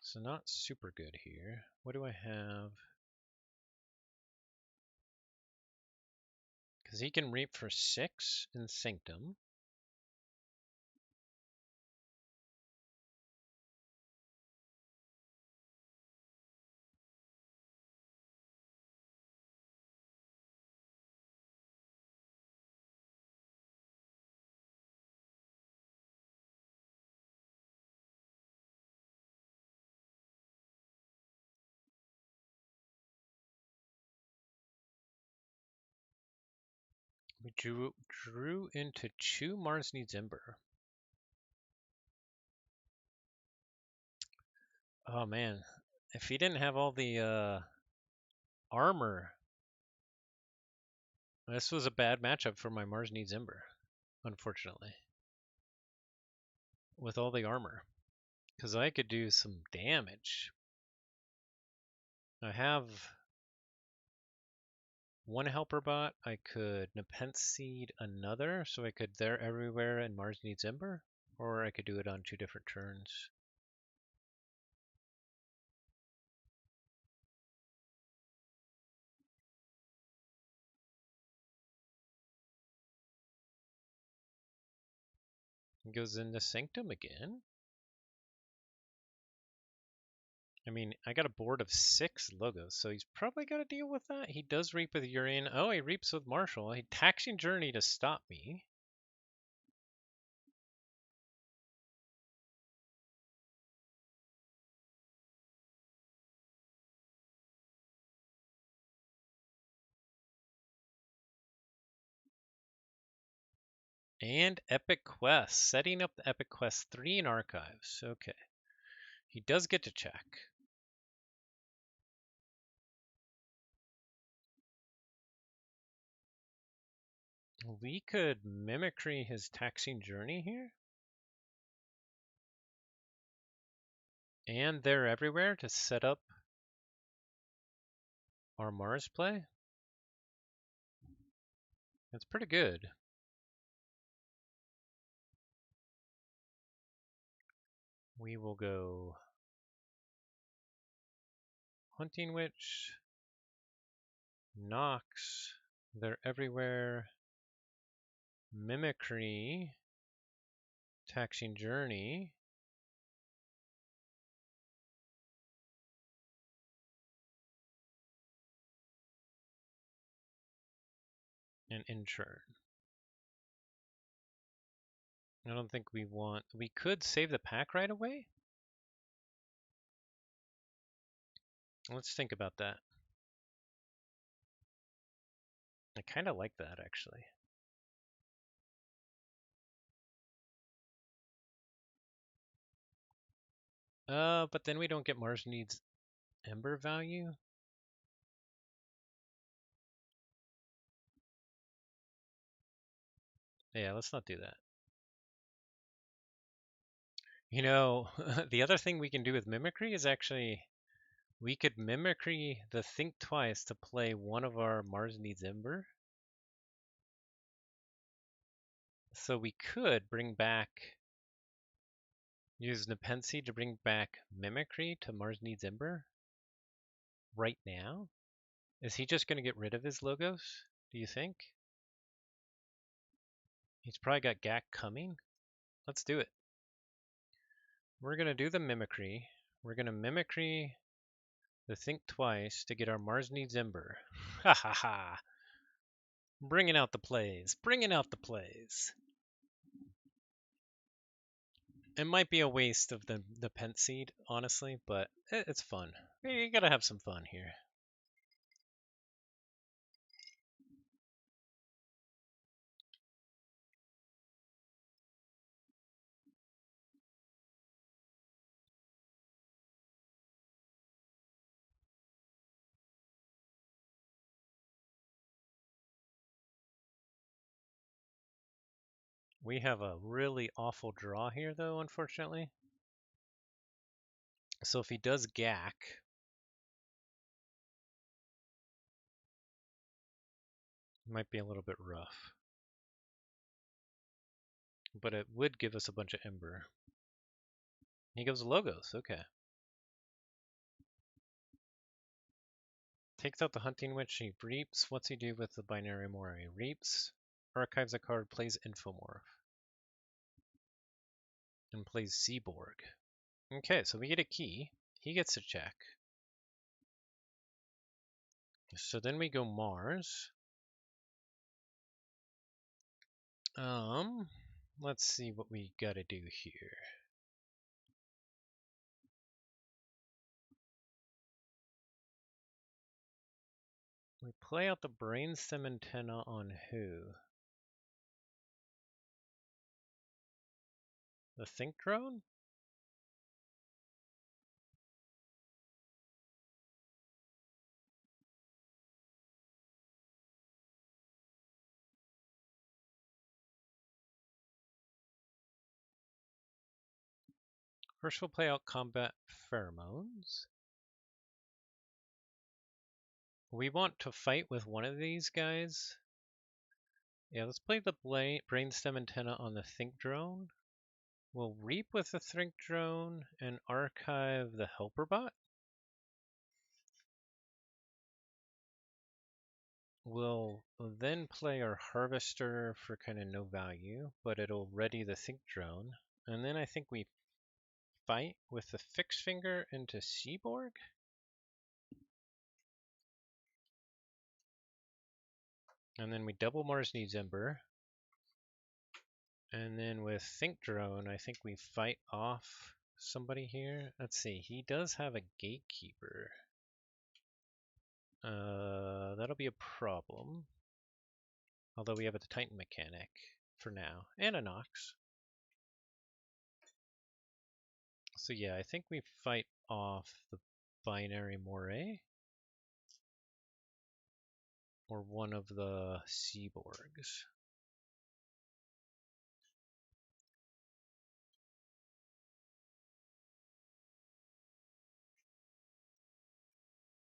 so not super good here. What do I have? Because he can reap for 6 in Sanctum. We drew into 2 Mars Needs Ember. Oh man, if he didn't have all the armor, this was a bad matchup for my Mars Needs Ember, unfortunately. With all the armor. Because I could do some damage. I have 1 helper bot. I could Nepenthe Seed another, so I could They're Everywhere and Mars Needs Ember. Or I could do it on 2 different turns. He goes into Sanctum again. I mean, I got a board of 6 logos, so he's probably got to deal with that. He does reap with Urian. Oh, he reaps with Marshall. He Taxing Journey to stop me. And Epic Quest, setting up the Epic Quest 3 in Archives. Okay. He does get to check. We could Mimicry his Taxing Journey here. And They're Everywhere to set up our Mars play. That's pretty good. We will go Hunting Witch, Nox, They're Everywhere, Mimicry, Taxing Journey, and inchurn. I don't think we want... We could save the pack right away. Let's think about that. I kind of like that, actually. But then we don't get Mars needs Ember value. Yeah, let's not do that. You know, the other thing we can do with Mimicry is actually... We could Mimicry the Think Twice to play one of our Mars needs Ember. So we could bring back... Use Nepenthe to bring back Mimicry to Mars needs Ember. Right now? Is he just going to get rid of his logos, do you think? He's probably got GAC coming. Let's do it. We're going to do the Mimicry. We're going to Mimicry the Think Twice to get our Mars needs Ember. Ha ha ha. Bringing out the plays. Bringing out the plays. It might be a waste of the Pent Seed, honestly, but it's fun. You gotta have some fun here. We have a really awful draw here, though, unfortunately. So if he does GAC, it might be a little bit rough. But it would give us a bunch of Ember. He goes Logos, okay. Takes out the Hunting Witch, he reaps. What's he do with the Binary Moray? Reaps, archives a card, plays Infomorph. And plays Seaborg. Okay, so we get a key. He gets to check. So then we go Mars. Let's see what we gotta do here. We play out the Brainstem Antenna on who? The Think Drone? First we'll play out Combat Pheromones. We want to fight with one of these guys. Yeah, let's play the Brainstem Antenna on the Think Drone. We'll Reap with the Think Drone and archive the Helper Bot. We'll then play our Harvester for kind of no value, but it'll ready the Think Drone. And then I think we fight with the Fixed Finger into Seaborg. And then we double Mars needs Ember. And then with Think Drone, I think we fight off somebody here. Let's see, he does have a Gatekeeper. That'll be a problem. Although we have a Titan mechanic for now, and a Nox. So yeah, I think we fight off the Binary Moray. Or one of the Seaborgs.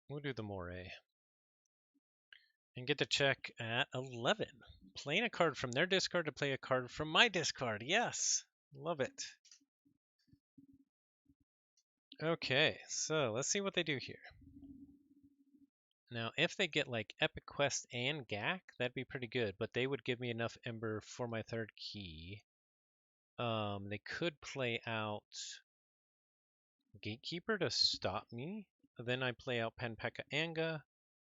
We'll do the Moray. And get to check at 11. Playing a card from their discard to play a card from my discard. Yes! Love it. Okay, so let's see what they do here. Now, if they get like Epic Quest and GAC, that'd be pretty good, but they would give me enough Ember for my third key. They could play out Gatekeeper to stop me. Then I play out Penpeka Anga,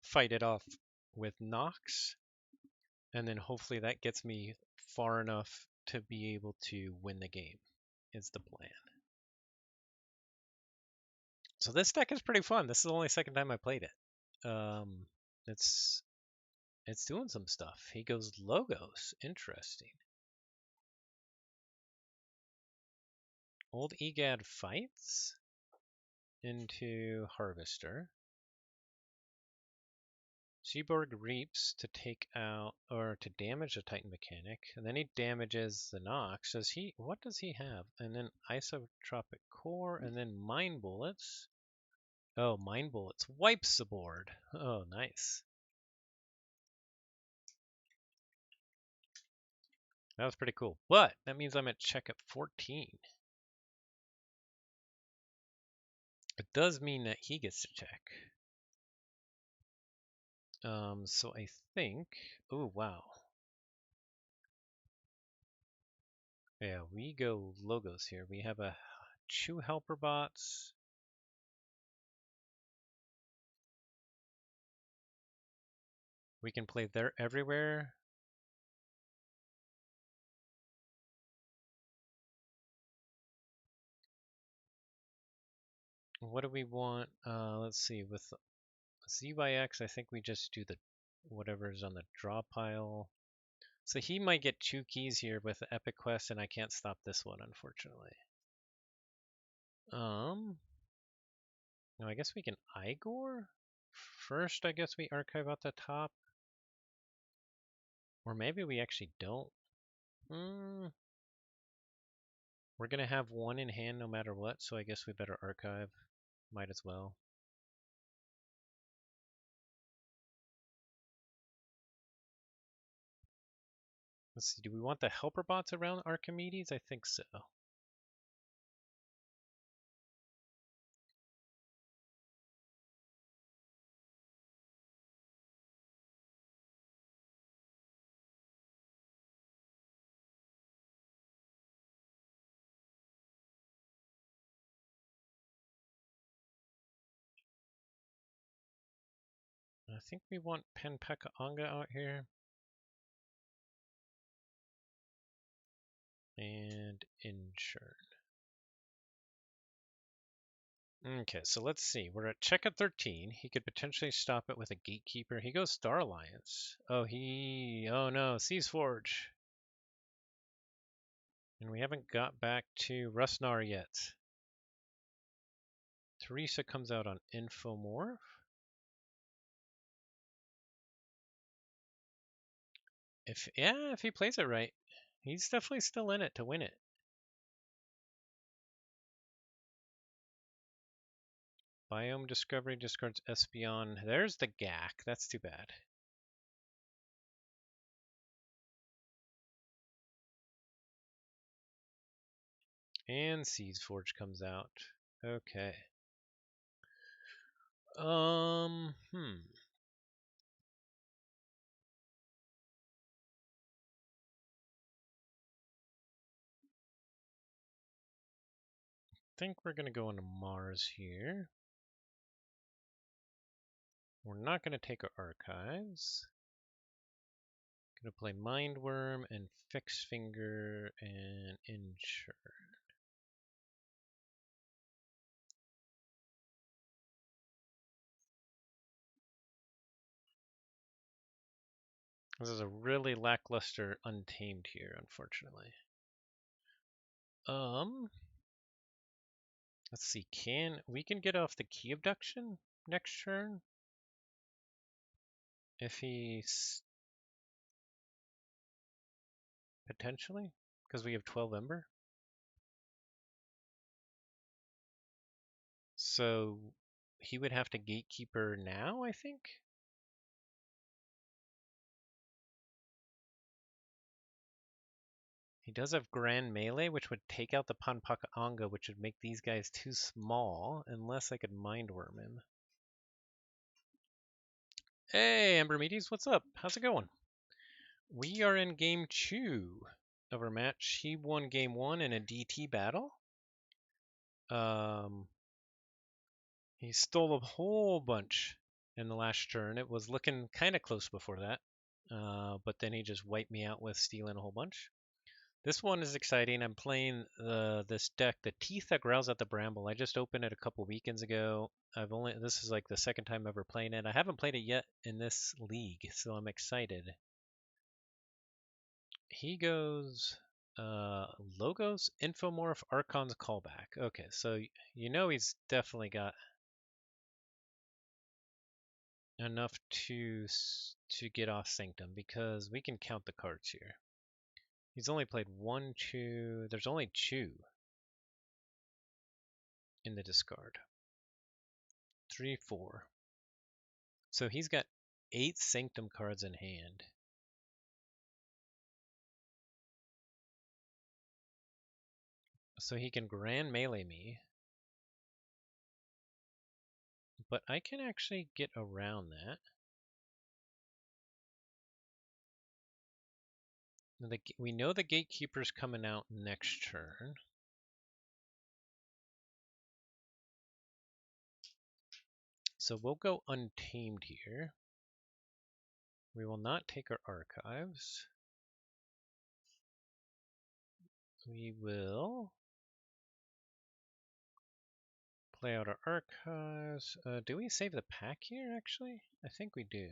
fight it off with Nox, And then hopefully that gets me far enough to be able to win the game, is the plan. So this deck is pretty fun. This is the only second time I played it. It's doing some stuff. He goes logos. Interesting. Old Egad fights into Harvester. Seaborg reaps to take out or to damage the Titan mechanic, and then he damages the Nox. What does he have? And then Isotropic Core, and then Mind Bullets. Oh, Mind Bullets wipes the board. Oh, nice. That was pretty cool. But that means I'm at check at 14. It does mean that he gets to check. So I think, oh wow. Yeah, we go logos here. We have a Chew Helper Bots. We can play there everywhere. What do we want? Let's see. With ZYX, I think we just do the whatever's on the draw pile. So he might get 2 keys here with the Epic Quest, and I can't stop this one, unfortunately. No, I guess we can Igor? First, I guess we archive out the top. Or maybe we actually don't. We're going to have one in hand no matter what, so I guess we better archive. Might as well. Let's see, do we want the helper bots around Archimedes? I think so. I think we want Penpeka Anga out here. And Inchurn. Okay, so let's see. We're at check at 13. He could potentially stop it with a Gatekeeper. He goes Star Alliance. Oh no, Seas Forge. And we haven't got back to Rusnar yet. Teresa comes out on Infomorph. If he plays it right, he's definitely still in it to win it. Biome Discovery discards Espeon. There's the GAC. That's too bad. And Seas Forge comes out. Okay. Think we're gonna go into Mars here. We're not gonna take our archives. Gonna play Mindworm and Fixed Finger and Insure. This is a really lackluster Untamed here, unfortunately. Let's see. We can get off the Key Abduction next turn if he's potentially because we have 12 Ember. So he would have to Gatekeeper now, I think. He does have Grand Melee, which would take out the Panpaka Anga, which would make these guys too small, unless I could Mindworm him. Hey, Ambermedes, what's up? How's it going? We are in game 2 of our match. He won game 1 in a DT battle. He stole a whole bunch in the last turn. It was looking kind of close before that. but then he just wiped me out with stealing a whole bunch. This one is exciting. I'm playing this deck, the Teeth That Growls at the Bramble. I just opened it a couple weekends ago. This is like the second time ever playing it. I haven't played it yet in this league, so I'm excited. He goes Logos, Infomorph, Archon's Callback. Okay, so you know he's definitely got enough to get off Sanctum because we can count the cards here. He's only played 1, 2. There's only 2 in the discard. 3, 4. So he's got 8 Sanctum cards in hand. So he can Grand Melee me. But I can actually get around that. We know the Gatekeeper's coming out next turn. So we'll go Untamed here. We will not take our archives. We will play out our archives. Do we save the pack here, actually? I think we do.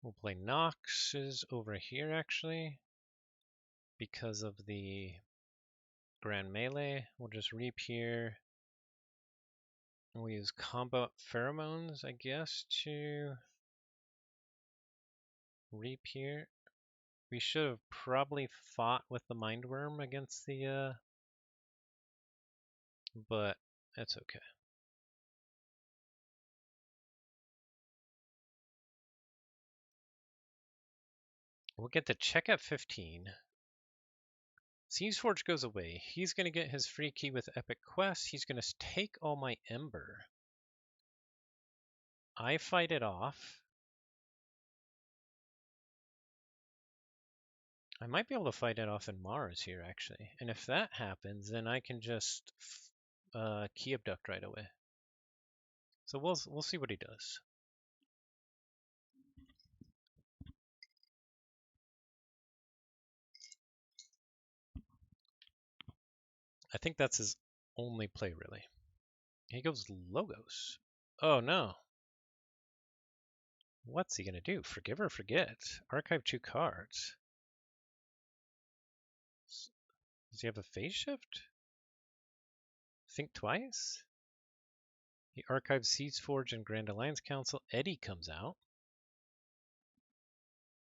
We'll play Nox's over here, actually, because of the Grand Melee. We'll just Reap here. And we'll use Combo Pheromones, I guess, to Reap here. We should have probably fought with the Mindworm against the, but that's okay. We'll get to check at 15. Siegeforge goes away. He's going to get his free key with Epic Quest. He's going to take all my Ember. I fight it off. I might be able to fight it off in Mars here, actually. And if that happens, then I can just key abduct right away. So we'll see what he does. I think that's his only play, really. He goes Logos. Oh, no. What's he going to do? Forgive or forget? Archive 2 cards. Does he have a phase shift? Think twice? He archives Siegeforge and Grand Alliance Council. Eddie comes out.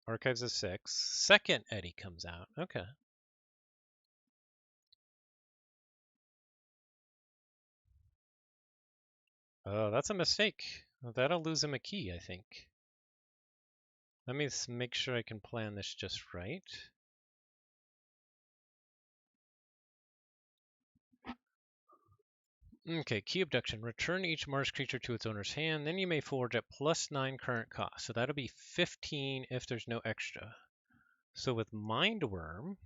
Archives a 6. Second Eddie comes out. Okay. Oh, that's a mistake. That'll lose him a key, I think. Let me make sure I can plan this just right. Okay, key abduction. Return each Mars creature to its owner's hand. Then you may forge at +9 current cost. So that'll be 15 if there's no extra. So with Mindworm,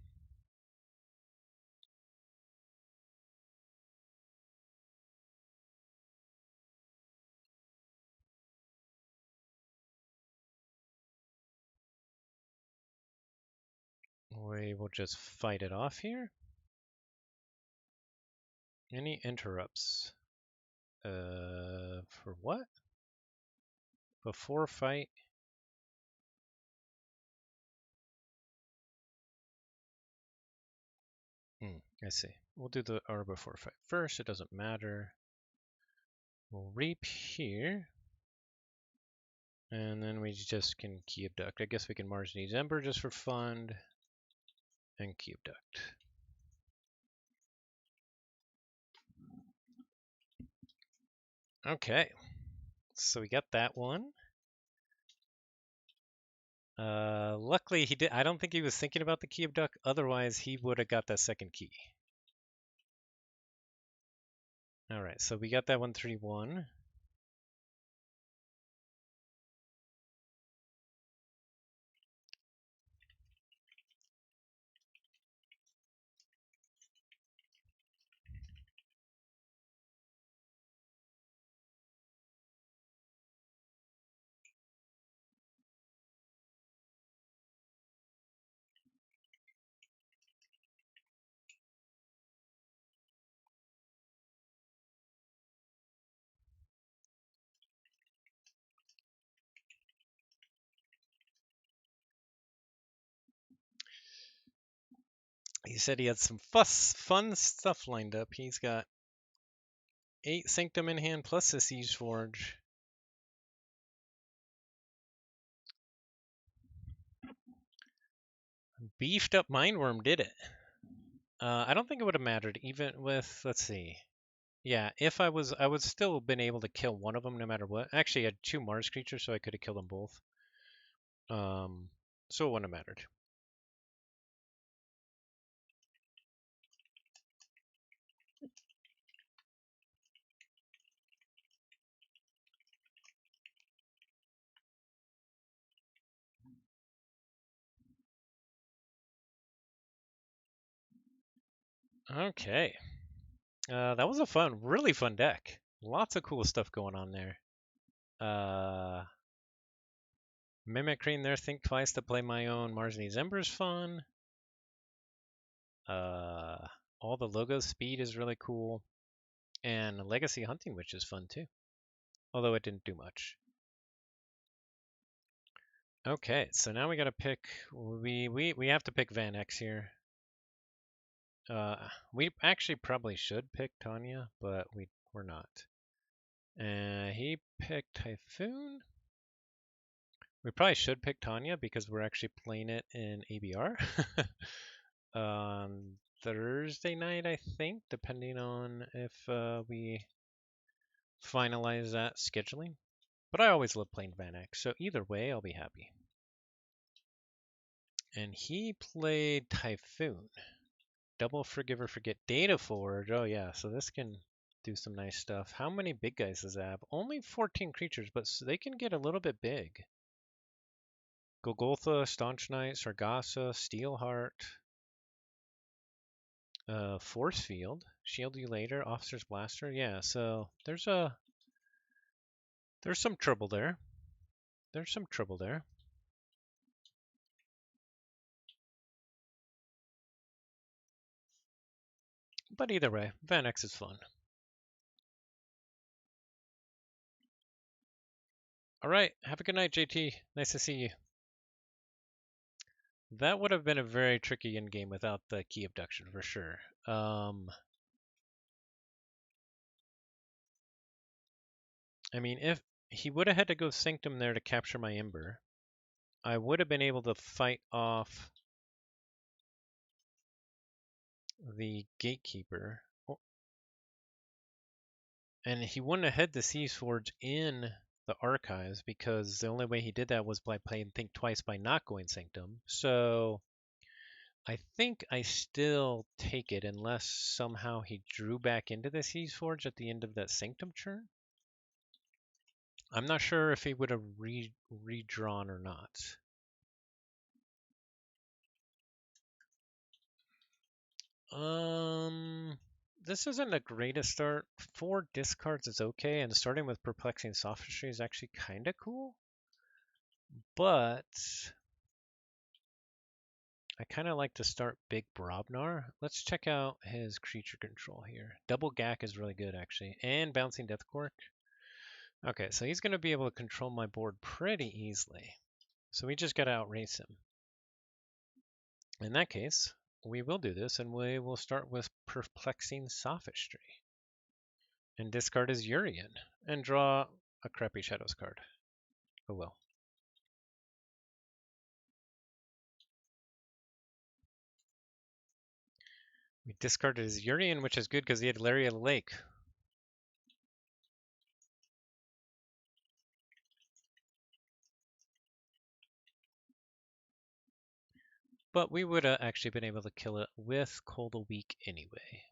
we will just fight it off here. Any interrupts? For what? Before fight? I see. We'll do the R before fight first. It doesn't matter. We'll Reap here. And then we just can key abduct. I guess we can Mars needs Ember just for fun. And key abduct. Okay. So we got that one. Luckily he did. I don't think he was thinking about the key abduct. Otherwise, he would have got that second key. All right. So we got that 1-3-1. He said he had some fun stuff lined up. He's got 8 Sanctum in hand plus a Siege Forge. Beefed up Mindworm did it. I don't think it would have mattered even with, let's see. Yeah, if I would still been able to kill one of them no matter what. Actually, I had 2 Mars creatures, so I could have killed them both. So it wouldn't have mattered. Okay. That was a really fun deck. Lots of cool stuff going on there. Mimicking their Think Twice to play my own Mars Needs Ember's fun. All the logo speed is really cool. And Legacy Hunting Witch is fun too. Although it didn't do much. Okay, so now we gotta pick. We have to pick Van X here. We actually probably should pick Tanya, but we're not. He picked Typhoon. We probably should pick Tanya because we're actually playing it in ABR on Thursday night, I think, depending on if we finalize that scheduling. But I always love playing Van X, so either way, I'll be happy. And he played Typhoon. Double Forgiver Forget Data Forge. Oh yeah, so this can do some nice stuff. How many big guys does it have? Only 14 creatures, but they can get a little bit big. Golgotha, Staunch Knight, Sargassa, Steelheart, Force Field, Shield You Later, Officer's Blaster. Yeah, so there's some trouble there. There's some trouble there. But either way, Van X is fun. All right, have a good night, JT. Nice to see you. That would have been a very tricky end game without the key abduction for sure. I mean, if he would have had to go Sanctum there to capture my Ember, I would have been able to fight off the Gatekeeper. And he wouldn't have had the Siege Forge in the archives because the only way he did that was by playing Think Twice by not going Sanctum. So I think I still take it unless somehow he drew back into the Siege Forge at the end of that Sanctum turn. I'm not sure if he would have redrawn or not. This isn't the greatest start. 4 discards is okay, and starting with Perplexing Sophistry is actually kind of cool. But I kind of like to start Big Brobnar. Let's check out his creature control here. Double Gak is really good, actually. And Bouncing Death Cork. Okay, so he's going to be able to control my board pretty easily. So we just got to outrace him. In that case, we will do this, and we will start with Perplexing Sophistry. And discard his Urian. And draw a crappy Shadows card. Oh well. We discarded his Urian, which is good because he had Lariat Lake. But we would have actually been able to kill it with Cold a Week anyway.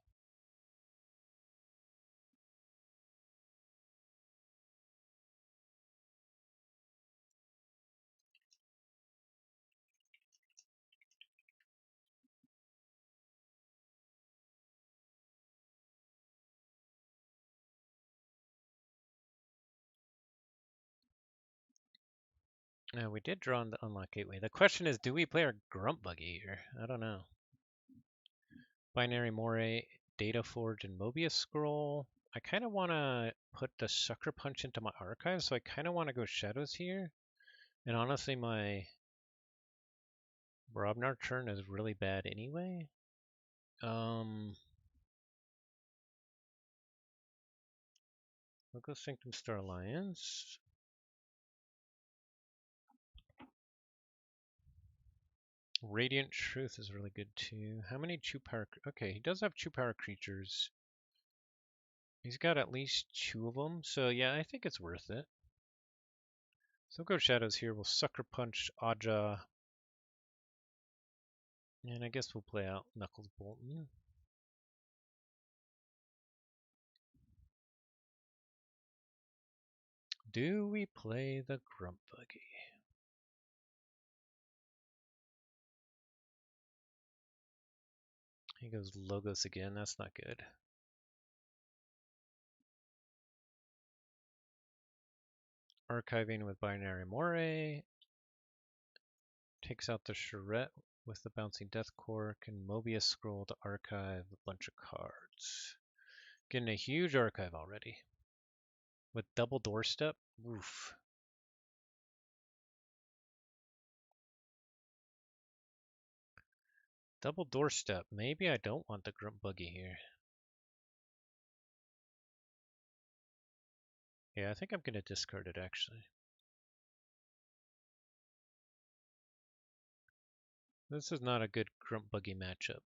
Now we did draw on the Unlock Gateway. The question is, do we play our Grunt Buggy here? I don't know. Binary Moray, Data Forge, and Mobius Scroll. I kind of want to put the Sucker Punch into my archive, so I kind of want to go Shadows here. And honestly, my Brobnar turn is really bad anyway. We'll go Sanctum Star Alliance. Radiant Truth is really good too. How many Chew Power? Okay, he does have Chew Power creatures. He's got at least 2 of them, so yeah, I think it's worth it. So we'll go Shadows here. We'll Sucker Punch Aja. And I guess we'll play out Knuckles Bolton. Do we play the Grump Buggy? He goes Logos again. That's not good. Archiving with Binary Moray. Takes out the Charette with the Bouncing Death Cork and Mobius Scroll to archive a bunch of cards. Getting a huge archive already. With double doorstep? Oof. Double doorstep. Maybe I don't want the Grump Buggy here. Yeah, I think I'm going to discard it actually. This is not a good Grump Buggy matchup.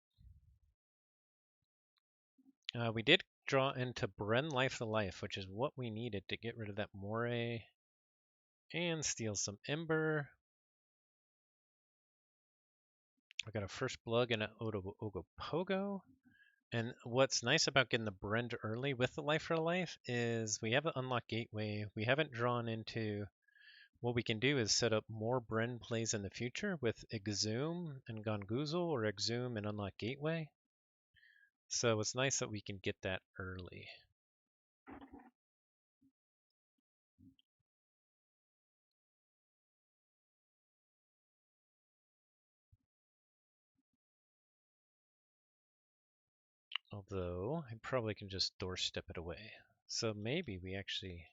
We did draw into Bren Life to Life, which is what we needed to get rid of that Moray and steal some Ember. I got a First Blood and an Ogopogo. And what's nice about getting the Brend early with the Life for Life is we have an Unlock Gateway. We haven't drawn into what we can do is set up more Brend plays in the future with Exhume and Gongoozle or Exhume and Unlock Gateway. So it's nice that we can get that early. Although I probably can just doorstep it away. So maybe we actually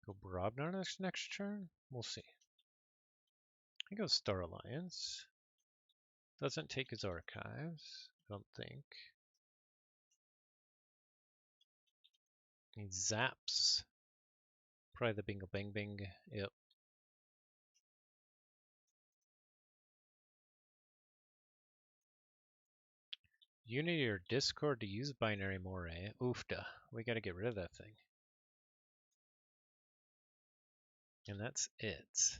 go Brobnar next turn? We'll see. He goes Star Alliance. Doesn't take his archives, I don't think. He zaps. Probably the Bingo Bang Bang. Yep. Unity or Discord to use Binary Moray. Oofda. We gotta get rid of that thing. And that's it.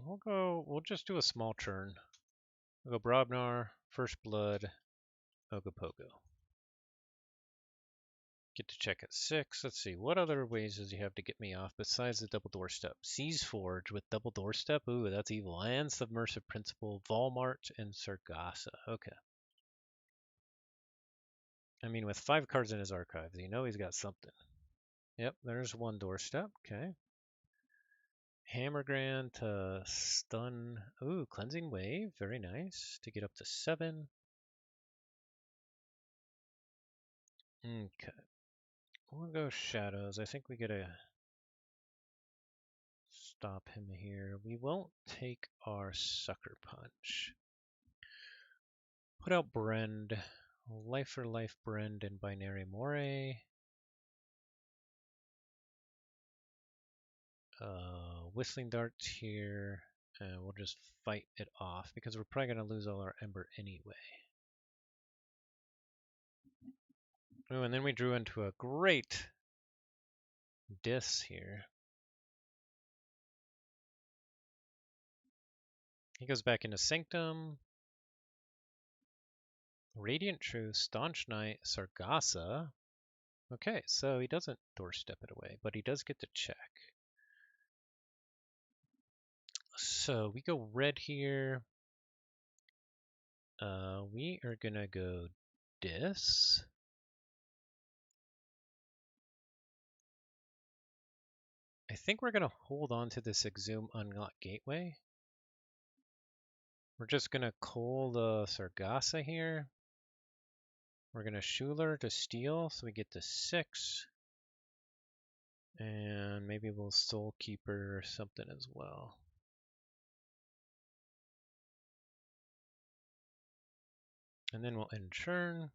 We'll just do a small turn. We'll go Brobnar, First Blood, Ogopogo. Get to check at 6. Let's see, what other ways does he have to get me off besides the double doorstep? Seize Forge with double doorstep? Ooh, that's evil. And Submersive Principle, Volmart, and Sargassa. Okay. I mean, with 5 cards in his archives, you know he's got something. Yep, there's one doorstep. Okay. Hammergrand to stun. Ooh, Cleansing Wave. Very nice. To get up to 7. Okay. We'll go Shadows. I think we gotta stop him here. We won't take our Sucker Punch. Put out Brend. Life for Life Brend and Binary Moray. Whistling Darts here. And we'll just fight it off because we're probably going to lose all our Ember anyway. Oh, and then we drew into a great Dis here. He goes back into Sanctum. Radiant Truth, Staunch Knight, Sargassa. Okay, so he doesn't doorstep it away, but he does get to check. So we go red here. We are gonna go Dis. I think we're gonna hold on to this Exhume Unlock Gateway. We're just gonna call the Sargassa here. We're going to Schuler to steal, so we get to 6. And maybe we'll Soul Keeper or something as well. And then we'll end turn.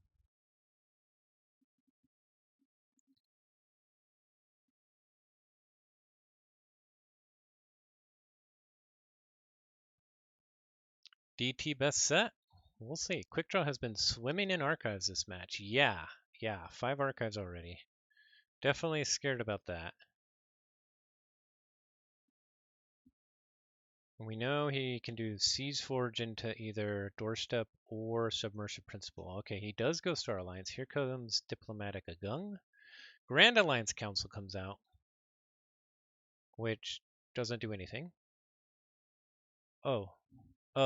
DT best set? We'll see. Quickdraw has been swimming in archives this match. Yeah, 5 archives already. Definitely scared about that. We know he can do Siege Forge into either Doorstep or Submersive Principle. Okay, he does go Star Alliance. Here comes Diplomatic Agung. Grand Alliance Council comes out, which doesn't do anything. Oh,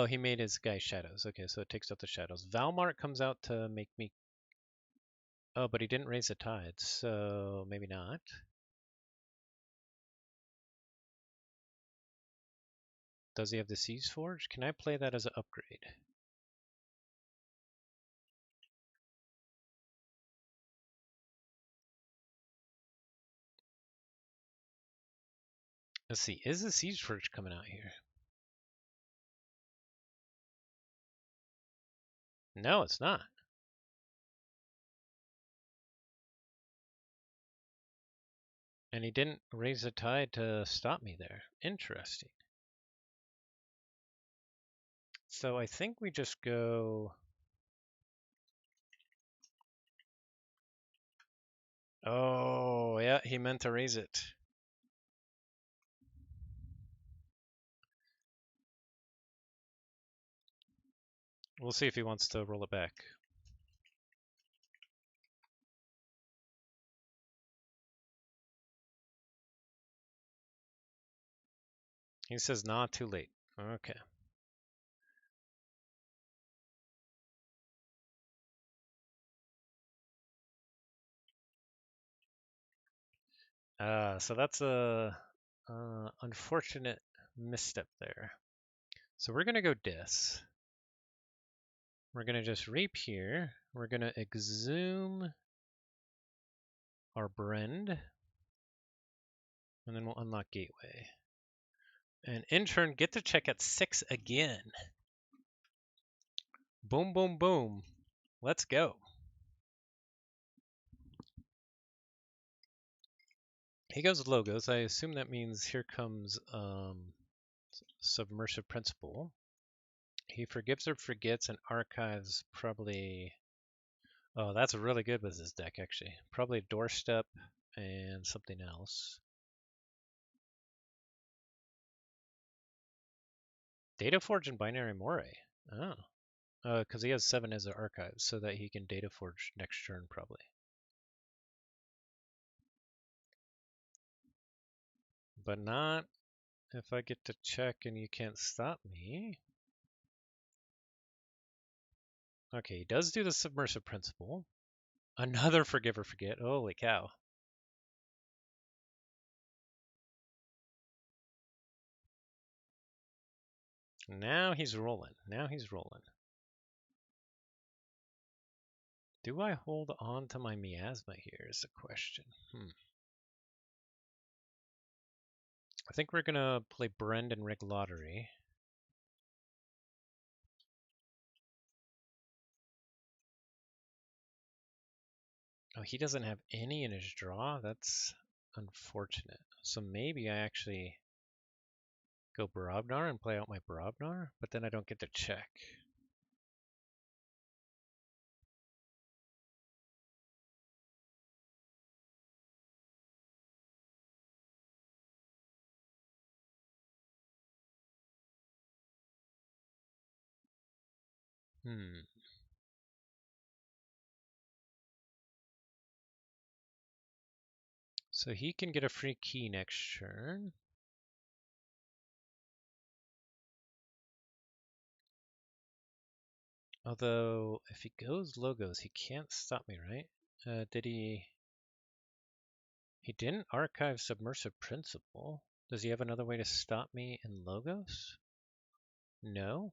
he made his guy Shadows. Okay, so it takes out the Shadows. Valmart comes out to make me... Oh, but he didn't raise the tide, so maybe not. Does he have the Siege Forge? Can I play that as an upgrade? Let's see, is the Siege Forge coming out here? No, it's not. And he didn't raise the tide to stop me there. Interesting. So I think we just go... Oh, yeah, he meant to raise it. We'll see if he wants to roll it back. He says, nah, too late. Okay. So that's a unfortunate misstep there. So we're gonna go Dis. We're gonna just Reap here. We're gonna Exhume our Brend, and then we'll unlock Gateway. And in turn, get to check at 6 again. Boom, boom, boom. Let's go. He goes with logos. I assume that means here comes Submersive Principle. He forgives or forgets and archives probably... Oh, that's really good with his deck, actually. Probably Doorstep and something else. Data Forge and Binary Moray. Oh. Because he has 7 as an archive, so that he can Data Forge next turn, probably. But not if I get to check and you can't stop me. Okay, he does do the Submersive Principle. Another Forgive or Forget. Holy cow. Now he's rolling. Now he's rolling. Do I hold on to my Miasma here is the question. I think we're going to play Brend and Rig Lottery. Oh, he doesn't have any in his draw? That's unfortunate. So maybe I actually go Barabnar and play out my Barabnar, but then I don't get to check. So he can get a free key next turn. Although, if he goes logos, he can't stop me, right? Did he... He didn't archive Submersive Principle. Does he have another way to stop me in logos? No?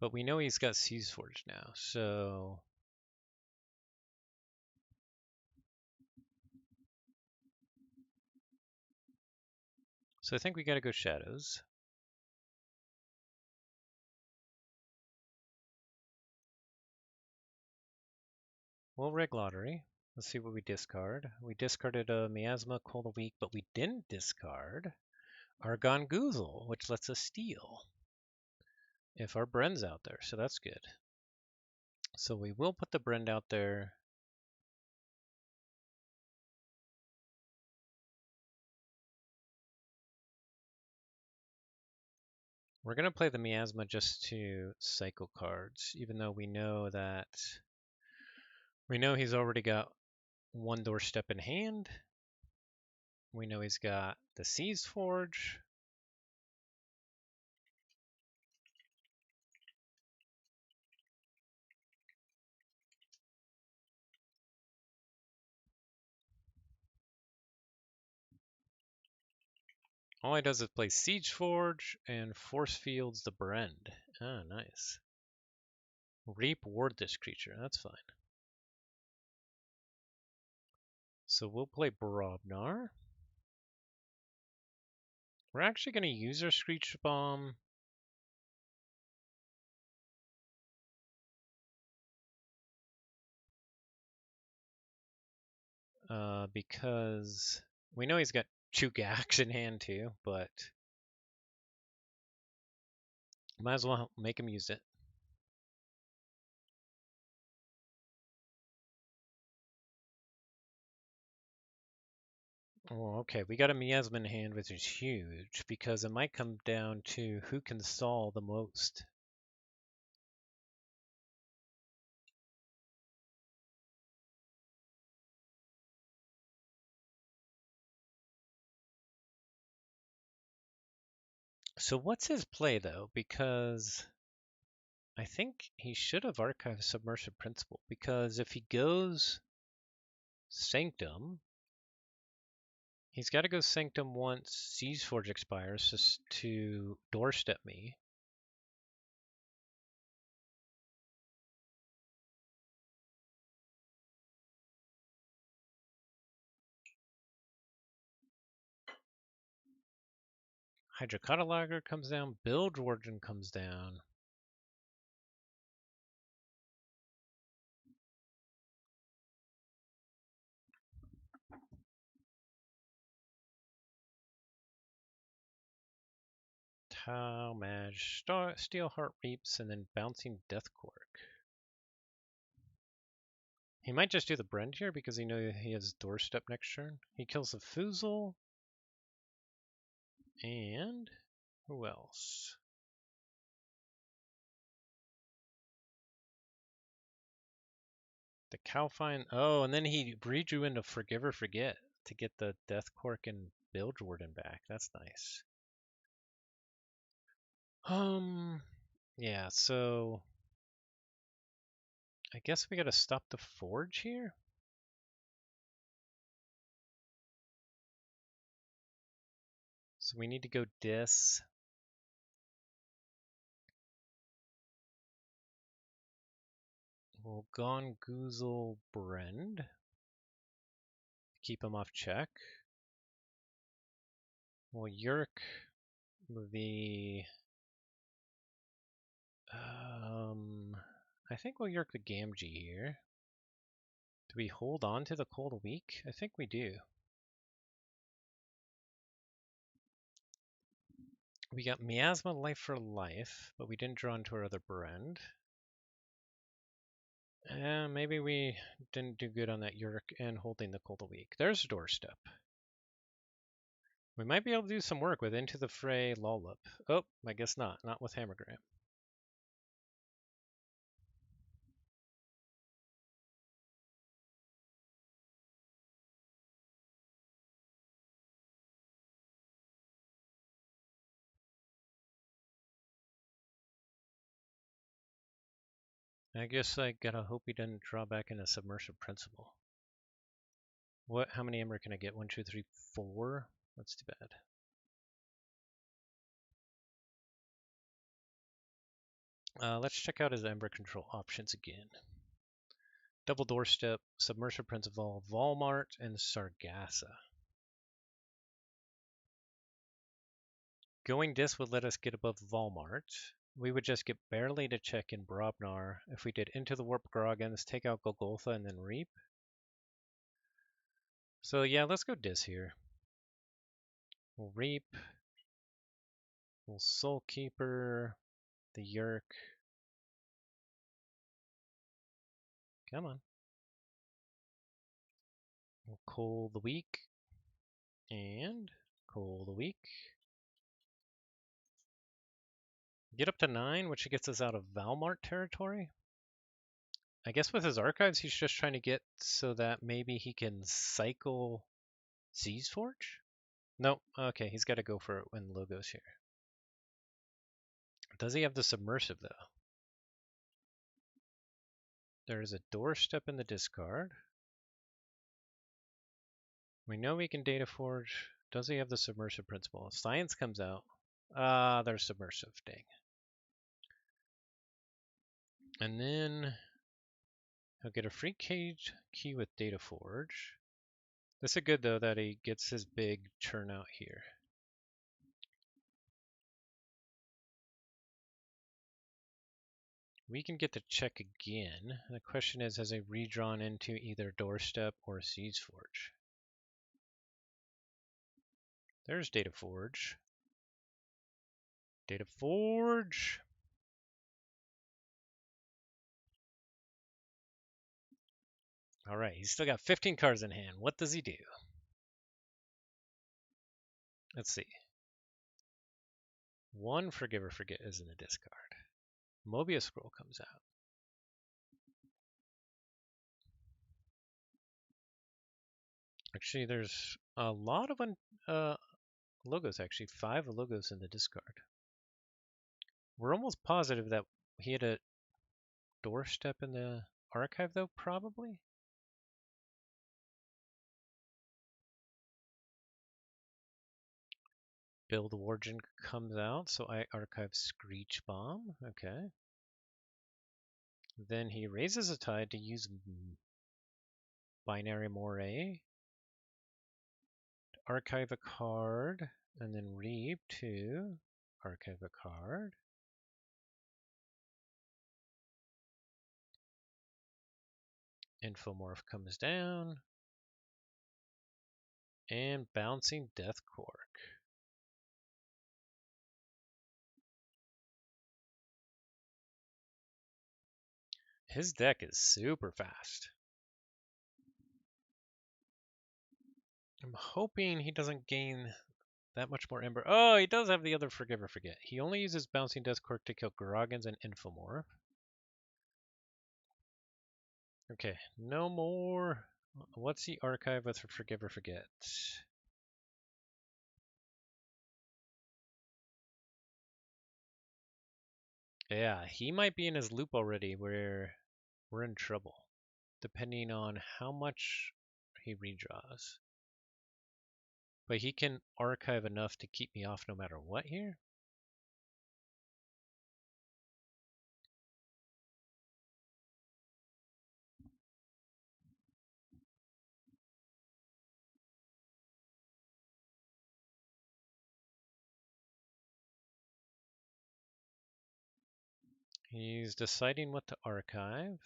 But we know he's got Seas Forge now, so I think we gotta go Shadows. We'll rig Lottery. Let's see what we discard. We discarded a Miasma Cold a Week, but we didn't discard Argon Goozle, which lets us steal if our Bren's out there, so that's good. So we will put the Bren out there. We're going to play the Miasma just to cycle cards, even though we know he's already got one doorstep in hand. We know he's got the Seas Forge. All he does is play Siege Forge and Force Fields the Brend. Ah, nice. Reap Ward this creature. That's fine. So we'll play Brobnar. We're actually going to use our Screech Bomb. Because we know he's got 2 Gax in hand too, but might as well make him use it. Oh, okay, we got a Miasma in hand, which is huge, because it might come down to who can stall the most. So what's his play, though? Because I think he should have archived Submersive Principle, because if he goes Sanctum, he's got to go Sanctum once Siege Forge expires just to doorstep me. Hydrocatalager comes down, Bilge Warden comes down. Tau, Mage, Steelheart Reaps, and then Bouncing Death Cork. He might just do the Brend here because he knows he has Doorstep next turn. He kills the Foozle. And who else? The Cowfine. Oh, and then he redrew into Forgive or Forget to get the Death Cork and Bilge Warden back. That's nice. Yeah, so I guess we gotta stop the Forge here. So we need to go Dis. We'll Gone Goozle Brend. Keep him off check. We'll Yerk the I think we'll Yerk the Gamgee here. Do we hold on to the Cold a Week? I think we do. We got Miasma Life for Life, but we didn't draw into our other Brend. Maybe we didn't do good on that Yerk and holding the Cold a Week. There's a Doorstep. We might be able to do some work with Into the Fray Lollop. Oh, I guess not. Not with Hammergram. I guess I gotta hope he doesn't draw back in a Submersive Principle. What? How many Ember can I get? 1, 2, 3, 4? That's too bad. Let's check out his Ember control options again. Double Doorstep, Submersive Principal, Walmart, and Sargassa. Going this would let us get above Walmart. We would just get barely to check in Brobnar if we did Into the Warp Groggins, take out Golgotha, and then Reap. So yeah, let's go dis here. We'll Reap. We'll Soul Keeper. The Yerk. Come on. We'll Coal the Weak. And Coal the Weak. Get up to 9, which gets us out of Valmart territory. I guess with his archives, he's just trying to get so that maybe he can cycle Z's Forge? No, okay, he's got to go for it when Logo's here. Does he have the submersive, though? There's a doorstep in the discard. We know we can data forge. Does he have the submersive principle? Science comes out. There's submersive, dang. And then he'll get a free cage key with data forge. This is good, though, that he gets his big churn out here. We can get to check again. The question is, has he redrawn into either doorstep or Seas Forge? There's Data Forge. Data Forge! Alright, he's still got 15 cards in hand. What does he do? Let's see. One Forgive or Forget is in the discard. Mobius Scroll comes out. Actually, there's a lot of logos, actually. 5 logos in the discard. We're almost positive that he had a doorstep in the archive, though, probably? Build Origin comes out, so I archive Screech Bomb. Okay. Then he raises a tide to use Binary Moray. Archive a card, and then Reap to archive a card. Infomorph comes down. And Bouncing Death Cork. His deck is super fast. I'm hoping he doesn't gain that much more Ember. Oh, he does have the other Forgive or Forget. He only uses Bouncing Death Cork to kill Groggins and Infomorph. Okay, no more. What's the archive with Forgive or Forget? Yeah, he might be in his loop already where we're in trouble, depending on how much he redraws. But he can archive enough to keep me off no matter what here. He's deciding what to archive.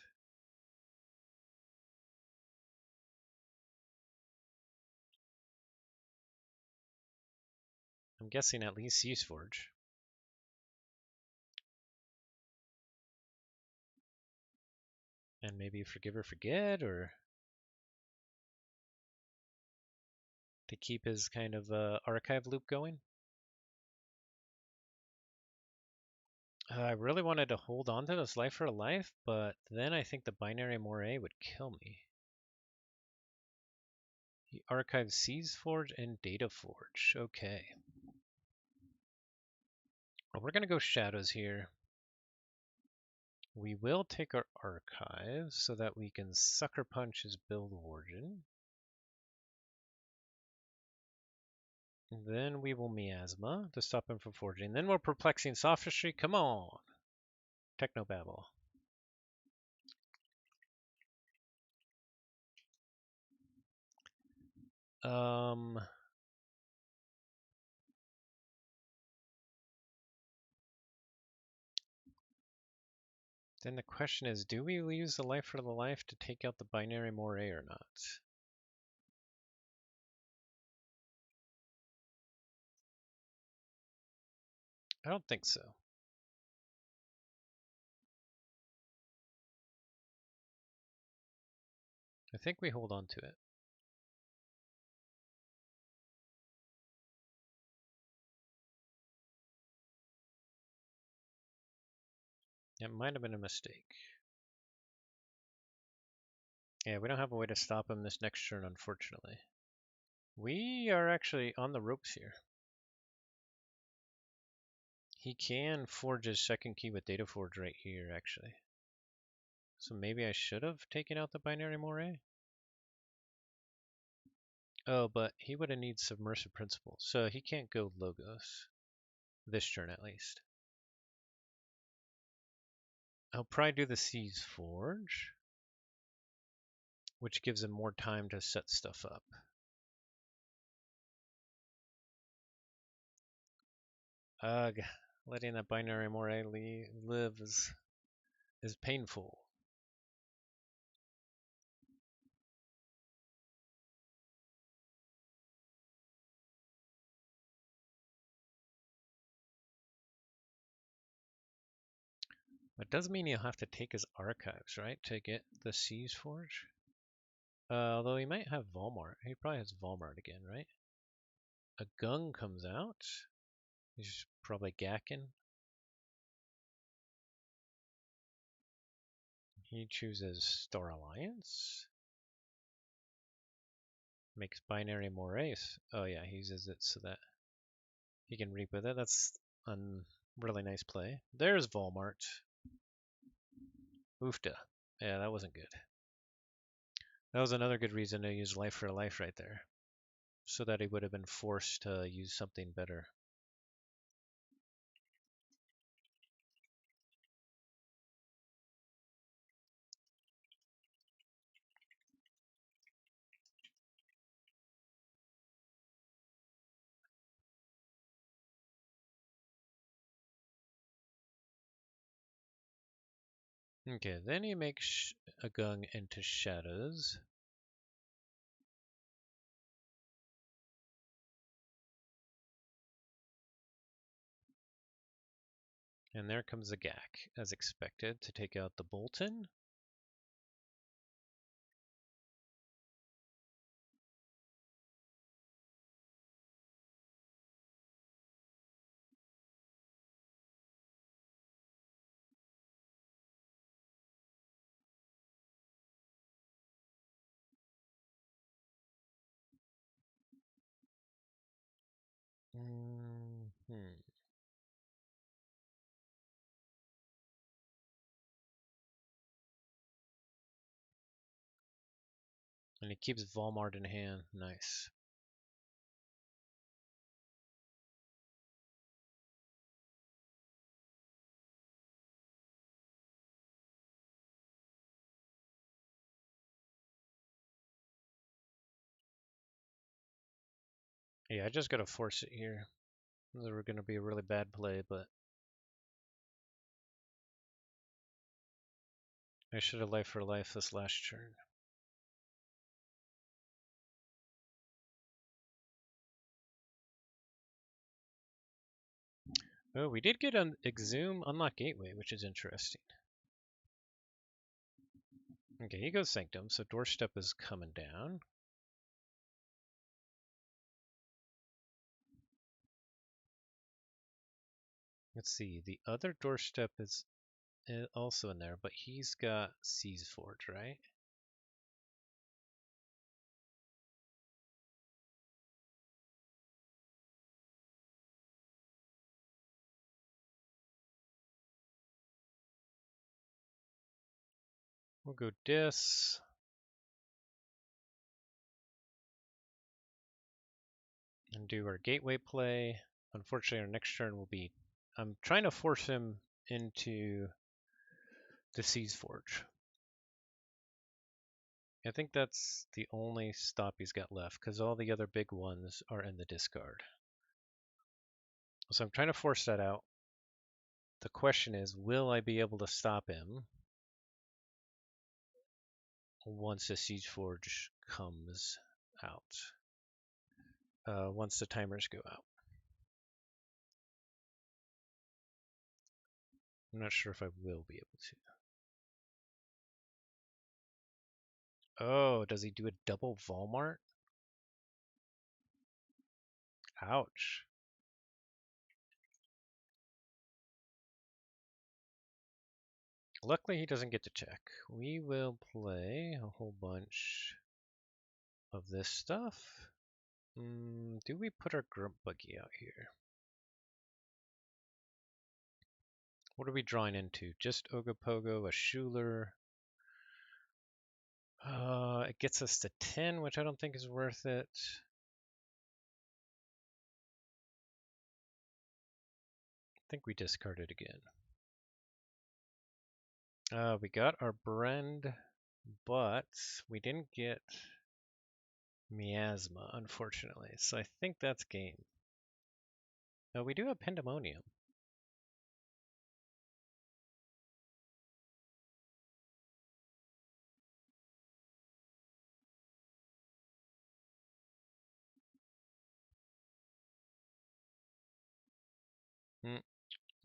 I'm guessing at least Seas Forge. And maybe Forgive or Forget, or to keep his kind of archive loop going. I really wanted to hold on to this Life for a Life, but then I think the Binary Moray would kill me. He archives Seas Forge and Data Forge. Okay. Well, we're going to go Shadows here. We will take our archive so that we can Sucker Punch his Build Origin. Then we will Miasma to stop him from forging. Then we're Perplexing Sophistry. Come on. Technobabble. Um, then the question is, do we use the life for the life to take out the binary moray or not? I don't think so. I think we hold on to it. It might have been a mistake. Yeah, we don't have a way to stop him this next turn, unfortunately. We are actually on the ropes here. He can forge his second key with Data Forge right here, actually. So maybe I should have taken out the binary moray? Oh, but he would have needed submersive principles, so he can't go logos. This turn, at least. I'll probably do the Seas Forge, which gives him more time to set stuff up. Ugh, letting that binary moray live is painful. That does mean he'll have to take his archives, right, to get the Seas Forge? Although he might have Volmart. He probably has Volmart again, right? A Gung comes out. He's probably gacking. He chooses Star Alliance. Makes binary morays. Oh yeah, he uses it so that he can reap with it. That's a really nice play. There's Volmart. Oofta. Yeah, that wasn't good. That was another good reason to use life for life right there. So that he would have been forced to use something better. Okay, then he makes a Gung into shadows. And there comes the Gak, as expected, to take out the Bolton. Hmm. And he keeps Volmart in hand. Nice. Yeah, I just gotta force it here. They were gonna be a really bad play, but I should have life for life this last turn. Oh, we did get an Exhume Unlock Gateway, which is interesting. Okay, he goes Sanctum, so Doorstep is coming down. Let's see, the other Doorstep is also in there, but he's got Seas Forge, right? We'll go Dis. And do our gateway play. Unfortunately, our next turn will be... I'm trying to force him into the Siege Forge. I think that's the only stop he's got left, because all the other big ones are in the discard. So I'm trying to force that out. The question is, will I be able to stop him once the Siege Forge comes out? Once the timers go out. I'm not sure if I will be able to. Oh, does he do a double Walmart? Ouch. Luckily, he doesn't get to check. We will play a whole bunch of this stuff. Do we put our Grump Buggy out here? What are we drawing into? Just Ogopogo, a Schuler. It gets us to 10, which I don't think is worth it. I think we discard it again. We got our Brand, but we didn't get Miasma, unfortunately. So I think that's game. No, we do have Pandemonium.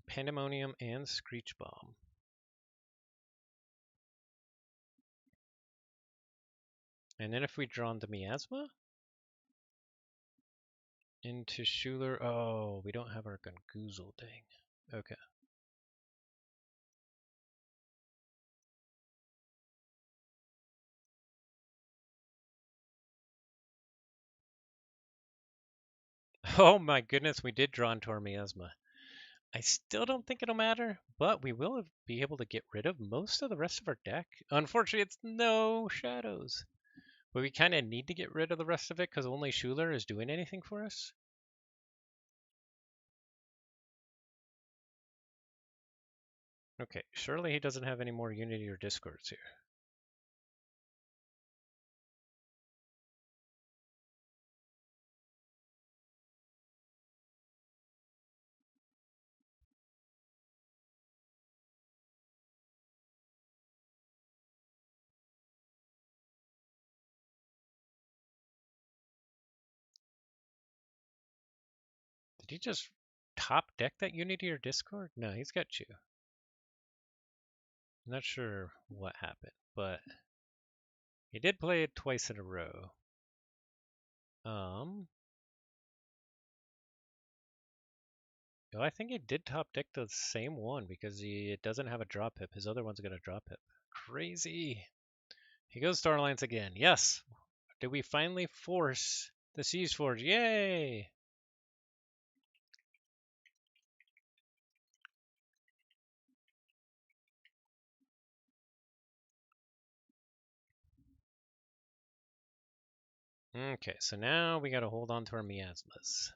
Pandemonium and Screech Bomb. And then if we draw into Miasma? Into Schuler. Oh, we don't have our Gungoozle, dang. Okay. Oh my goodness, we did draw into our Miasma. I still don't think it'll matter, but we will be able to get rid of most of the rest of our deck. Unfortunately, it's no shadows. But we kind of need to get rid of the rest of it because only Schuler is doing anything for us. Okay, surely he doesn't have any more Unity or Discords here. Did he just top deck that Unity or Discord? No, he's got you. I'm not sure what happened, but he did play it twice in a row. No, I think he did top deck the same one because it doesn't have a drop hip. His other one's got a drop hip. Crazy. He goes Starlines again. Yes. Did we finally force the Siege Forge? Yay! Okay, so now we gotta hold on to our miasmas.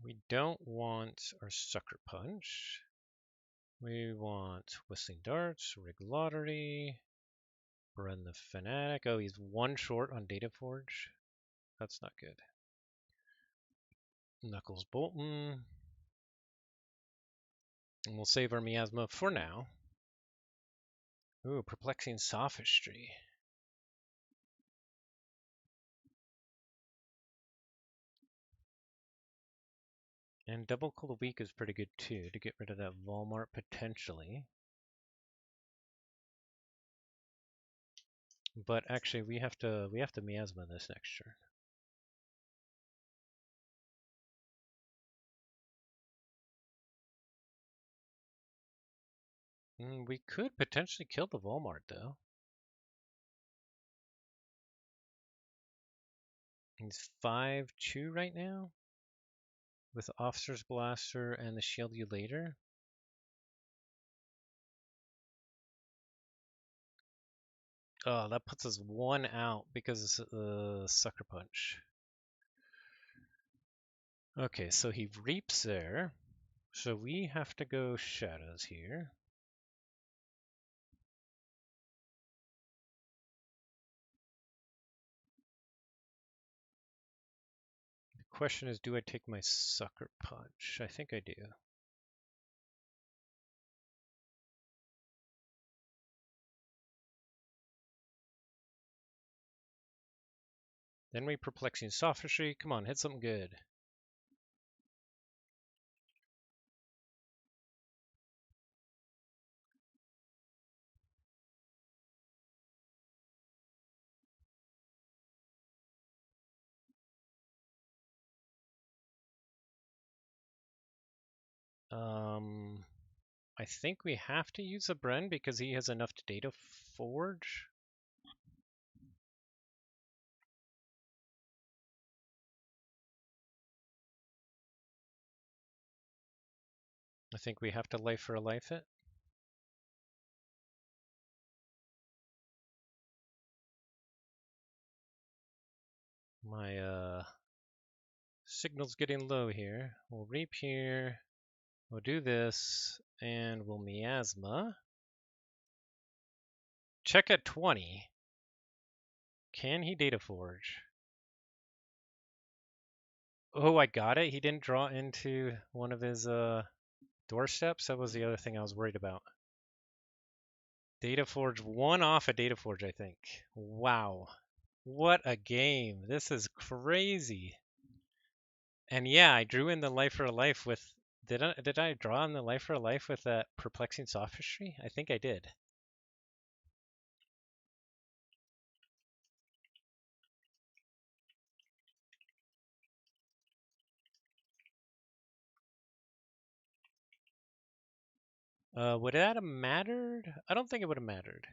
We don't want our Sucker Punch. We want Whistling Darts, Rig Lottery, Bren the Fanatic. Oh, he's one short on Data Forge. That's not good. Knuckles Bolton. And we'll save our miasma for now. Ooh, Perplexing Sophistry. And Double Cold Week is pretty good too, to get rid of that Walmart potentially. But actually we have to miasma this next turn. We could potentially kill the Walmart though. He's 5-2 right now with Officer's Blaster and the Shield You Later. Oh, that puts us one out because of the sucker punch. Okay, so he reaps there. So we have to go shadows here. The question is, do I take my sucker punch? I think I do. Then we perplexing sophistry. Come on, hit something good. I think we have to use a Bren because he has enough data forge. I think we have to life for a life it. My signal's getting low here. We'll reap here. We'll do this, and we'll miasma. Check at 20. Can he data forge? Oh, I got it. He didn't draw into one of his doorsteps. That was the other thing I was worried about. Data forge, one off a data forge, I think. Wow. What a game. This is crazy. And yeah, I drew in the life for a life with did I draw in the life for a life with that perplexing sophistry? I think I did. Would that have mattered? I don't think it would have mattered.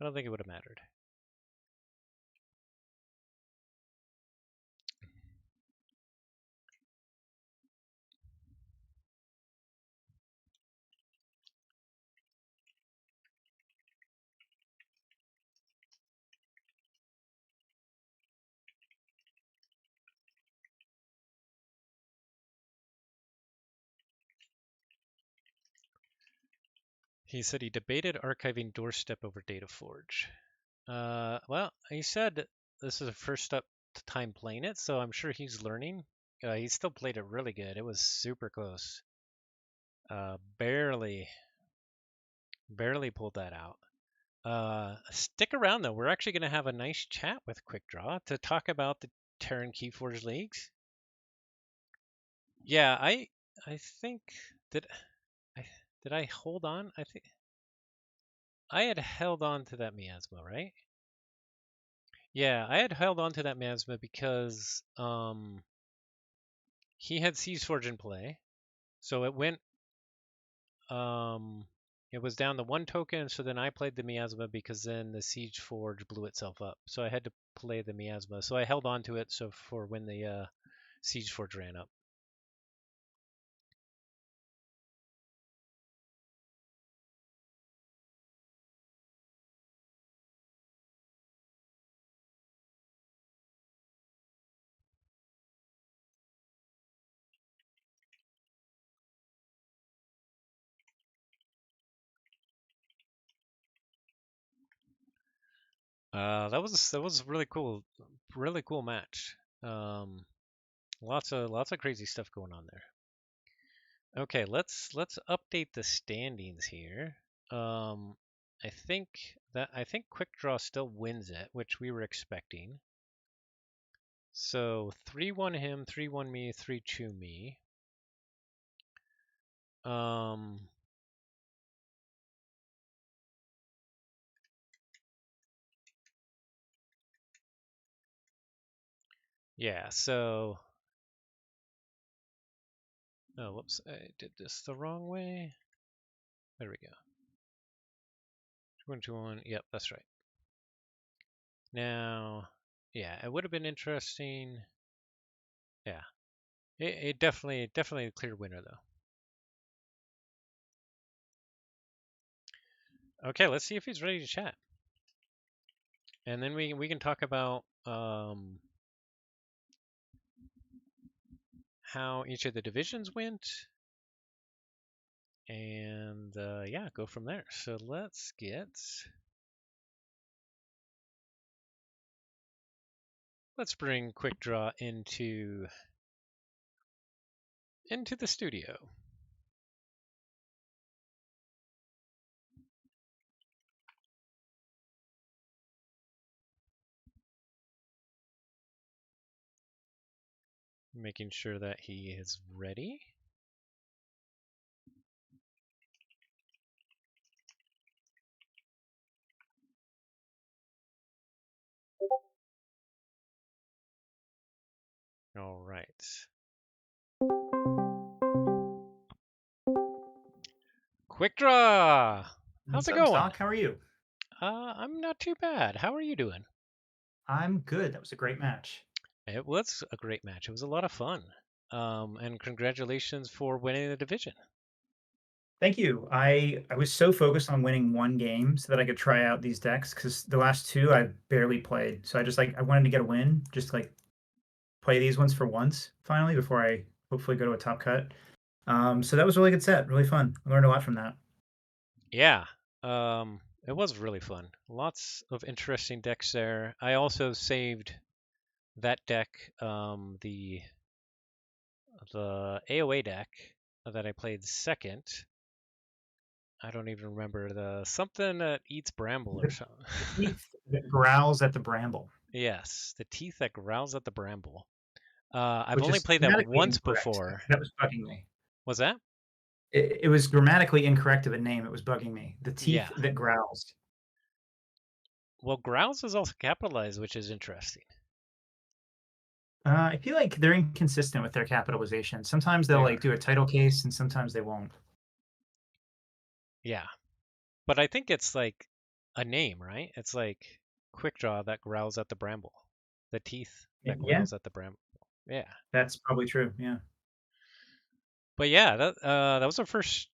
I don't think it would have mattered. He said he debated archiving doorstep over data forge. Well, he said this is the first time playing it, so I'm sure he's learning. He still played it really good. It was super close. Barely pulled that out. Stick around though. We're actually going to have a nice chat with quickdraw to talk about the Terran Keyforge Leagues. Yeah, I think did I did I hold on? I think I had held on to that miasma, right? Yeah, I had held on to that miasma because he had Siege Forge in play. So um it was down to one token, so then I played the miasma because then the Siege Forge blew itself up. So I had to play the miasma. So I held on to it so for when the Siege Forge ran up. That was really cool match. Um, lots of crazy stuff going on there. Okay, let's update the standings here. Um, I think Quick Draw still wins it, which we were expecting. So 3-1 him, 3-1 me, 3-2 me. Um, yeah. So oh, whoops, I did this the wrong way. There we go. 2-1-2-1. Yep, that's right. Now, yeah, it would have been interesting. Yeah, it definitely a clear winner though. Okay, let's see if he's ready to chat. And then we can talk about how each of the divisions went, and yeah, go from there. So let's bring quickdraw into the studio. Making sure that he is ready. All right. Quickdraw! How's What's it up, going? Doc? How are you? I'm not too bad. How are you doing? I'm good. That was a great match. It was a great match. It was a lot of fun. And congratulations for winning the division. Thank you. I was so focused on winning one game so that I could try out these decks because the last two I barely played. So I wanted to get a win, just to, like play these ones for once finally before I hopefully go to a top cut. So that was a really good set, really fun. I learned a lot from that. Yeah, it was really fun. Lots of interesting decks there. I also saved that deck, the AOA deck that I played second. I don't even remember the something that eats bramble or The, something. the teeth that growls at the bramble, Yes, the teeth that growls at the bramble. I've which only is played that grammatically once incorrect. before. That was bugging me. Was that? It was grammatically incorrect of a name. It was bugging me. The Yeah. teeth that growls. Well, growls is also capitalized, which is interesting. I feel like they're inconsistent with their capitalization. Sometimes they'll They like are. do a title case, and sometimes they won't. Yeah. But I think it's like a name, right? It's like Quickdraw that growls at the bramble. The teeth that Yeah, growls at the bramble. Yeah. that's probably true. Yeah. But yeah, that was the first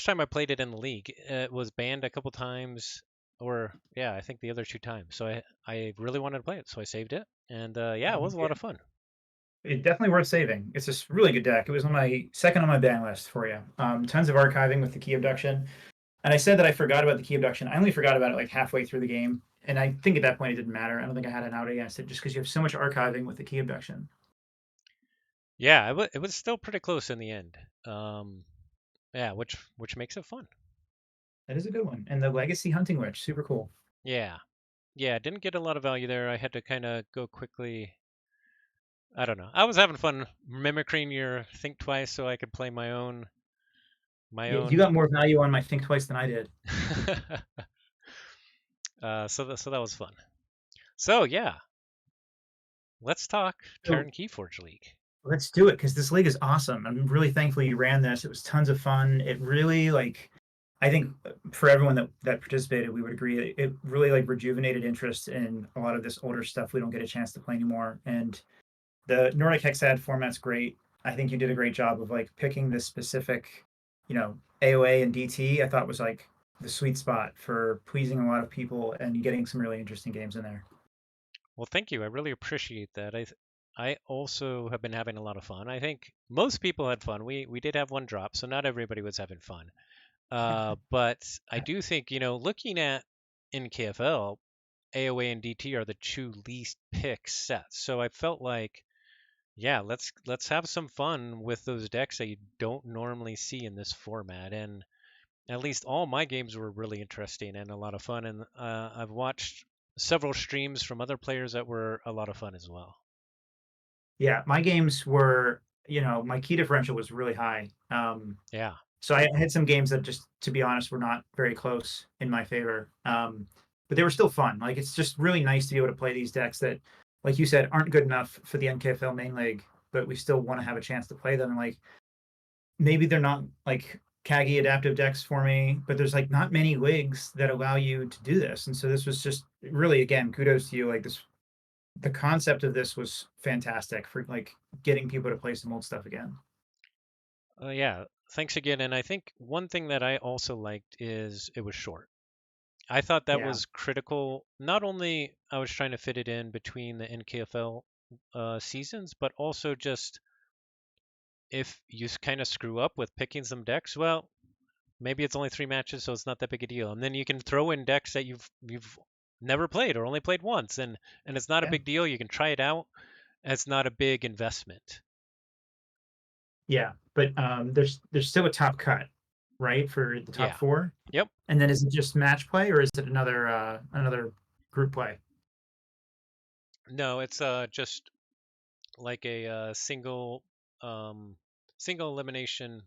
time I played it in the league. It was banned a couple times, or yeah, I think the other two times. So I really wanted to play it, so I saved it, and yeah, it was a Yeah. lot of fun. It's definitely worth saving. It's a really good deck. It was on my second on my ban list for you. Tons of archiving with the key abduction. And I said that I forgot about the key abduction. I only forgot about it like halfway through the game. And I think at that point it didn't matter. I don't think I had an out against it just because you have so much archiving with the key abduction. Yeah, it was still pretty close in the end. Yeah, which makes it fun. That is a good one. And the Legacy Hunting Witch, super cool. Yeah, yeah, didn't get a lot of value there. I had to kind of go quickly. I don't know. I was having fun mimicking your think twice so I could play my own my Yeah, you own. got more value on my Think Twice than I did. So that was fun. So yeah, let's talk So Terran Keyforge League. let's do it because this league is awesome. I'm really thankful you ran this. It was tons of fun. It really like I think for everyone that participated, we would agree it really like rejuvenated interest in a lot of this older stuff we don't get a chance to play anymore. And the Nordic Hexad format's great. I think you did a great job of like picking this specific, AOA and DT. I thought was like the sweet spot for pleasing a lot of people and getting some really interesting games in there. Well, thank you. I really appreciate that. I also have been having a lot of fun. I think most people had fun. We did have one drop, so not everybody was having fun. But I do think, looking at in KFL, AOA and DT are the two least picked sets. So I felt like, yeah, let's have some fun with those decks that you don't normally see in this format. And at least all my games were really interesting and a lot of fun. And I've watched several streams from other players that were a lot of fun as well. Yeah, my games were, my key differential was really high. Yeah. So I had some games that just, to be honest, were not very close in my favor. But they were still fun. Like it's just really nice to be able to play these decks that, like you said, aren't good enough for the NKFL main league, but we still want to have a chance to play them. And like maybe they're not like Kagi adaptive decks for me, but there's like not many leagues that allow you to do this. And so this was just really again, kudos to you. Like this the concept of this was fantastic for like getting people to play some old stuff again. Yeah. Thanks again. And I think one thing that I also liked is it was short. I thought that Yeah. was critical. Not only I was trying to fit it in between the NKFL seasons, but also just if you kind of screw up with picking some decks, well, maybe it's only 3 matches, so it's not that big a deal. And then you can throw in decks that you've never played or only played once, and it's not a Yeah. big deal. You can try it out. It's not a big investment. Yeah. But there's still a top cut, right, for the top Yeah. four. Yep. And then is it just match play or is it another group play No, it's just like a um single elimination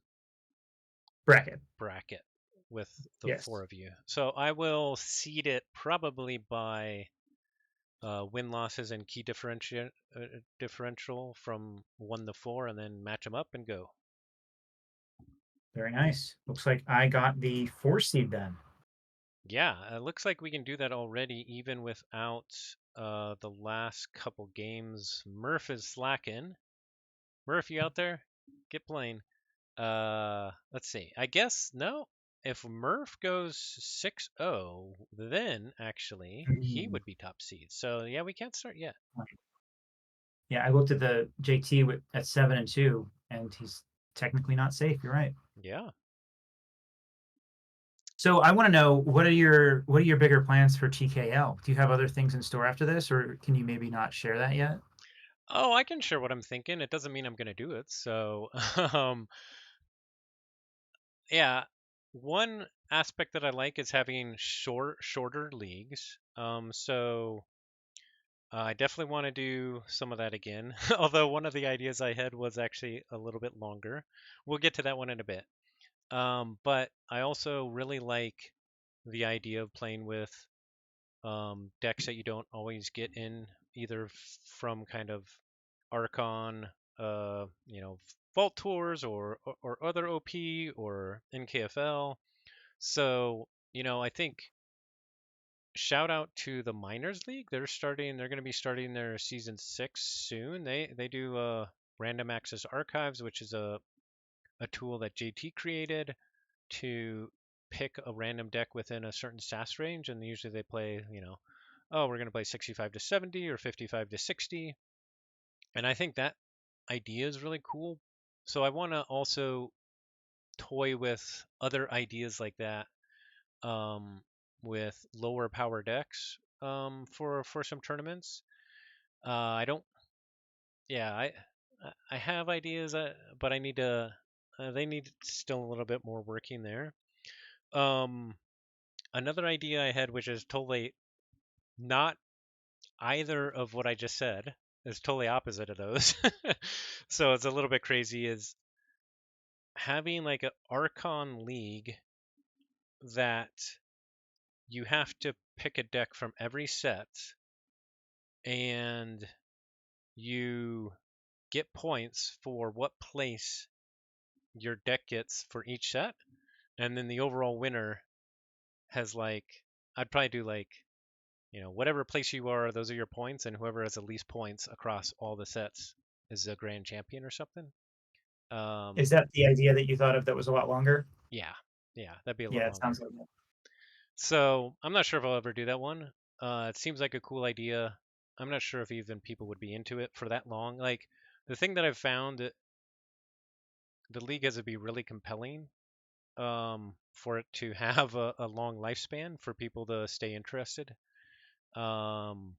bracket? bracket with the Yes. 4 of you. So I will seed it probably by win losses and key differential from 1 to 4, and then match them up and go. Very nice. Looks like I got the 4 seed then. Yeah, it looks like we can do that already, even without the last couple games. Murph is slacking. Murph, you out there? Get playing. Let's see. I guess no. If Murph goes 6-0, then actually he Mm. would be top seed. So yeah, we can't start yet. Yeah, I looked at the JT at 7-2, and he's technically not safe. You're right. Yeah. So I want to know what are your bigger plans for TKL? Do you have other things in store after this, or can you maybe not share that yet? Oh, I can share what I'm thinking. It doesn't mean I'm gonna do it. So, um, yeah, one aspect that I like is having shorter leagues. So I definitely want to do some of that again. Although one of the ideas I had was actually a little bit longer. We'll get to that one in a bit. But I also really like the idea of playing with decks that you don't always get in, either from kind of Archon, Vault Tours or other OP or NKFL. So, I think shout out to the Miners League. They're going to be starting their season 6 soon. They do random access archives, which is a tool that JT created to pick a random deck within a certain SAS range, and usually they play, oh, we're going to play 65 to 70 or 55 to 60. And I think that idea is really cool. So I want to also toy with other ideas like that, um, with lower power decks, for some tournaments. I don't, yeah, I have ideas, but I need to. They need still a little bit more working there. Um, Another idea I had, which is totally not either of what I just said, is totally opposite of those. So it's a little bit crazy, is having like an Archon League that you have to pick a deck from every set, and you get points for what place your deck gets for each set, and then the overall winner has, like, I'd probably do like, whatever place you are, those are your points, and whoever has the least points across all the sets is a grand champion or something. Is Um, that the idea that you thought of that was a lot longer? yeah, yeah, that'd be a Yeah, little it sounds longer. like that. So I'm not sure if I'll ever do that one. It seems like a cool idea. I'm not sure if even people would be into it for that long. Like, the thing that I've found, the league has to be really compelling, for it to have a long lifespan for people to stay interested. Um,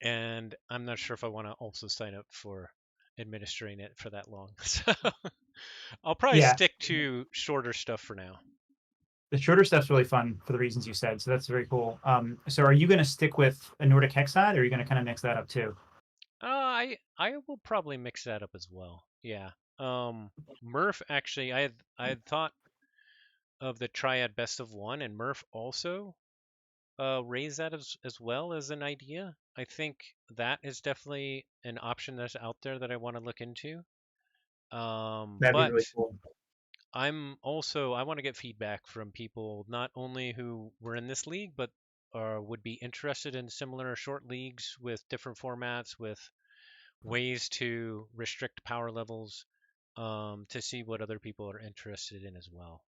and I'm not sure if I want to also sign up for administering it for that long. So I'll probably Yeah, stick to shorter stuff for now. the shorter stuff's really fun for the reasons you said, so that's very cool. So are you going to stick with a Nordic Hexad, or are you going to kind of mix that up too? I will probably mix that up as well. Yeah. Murph, actually, I had thought of the triad best of one, and Murph also raised that as well as an idea. I think that is definitely an option that's out there that I want to look into. That'd be But really cool. I want to get feedback from people not only who were in this league, but would be interested in similar short leagues with different formats, with ways to restrict power levels, to see what other people are interested in as well.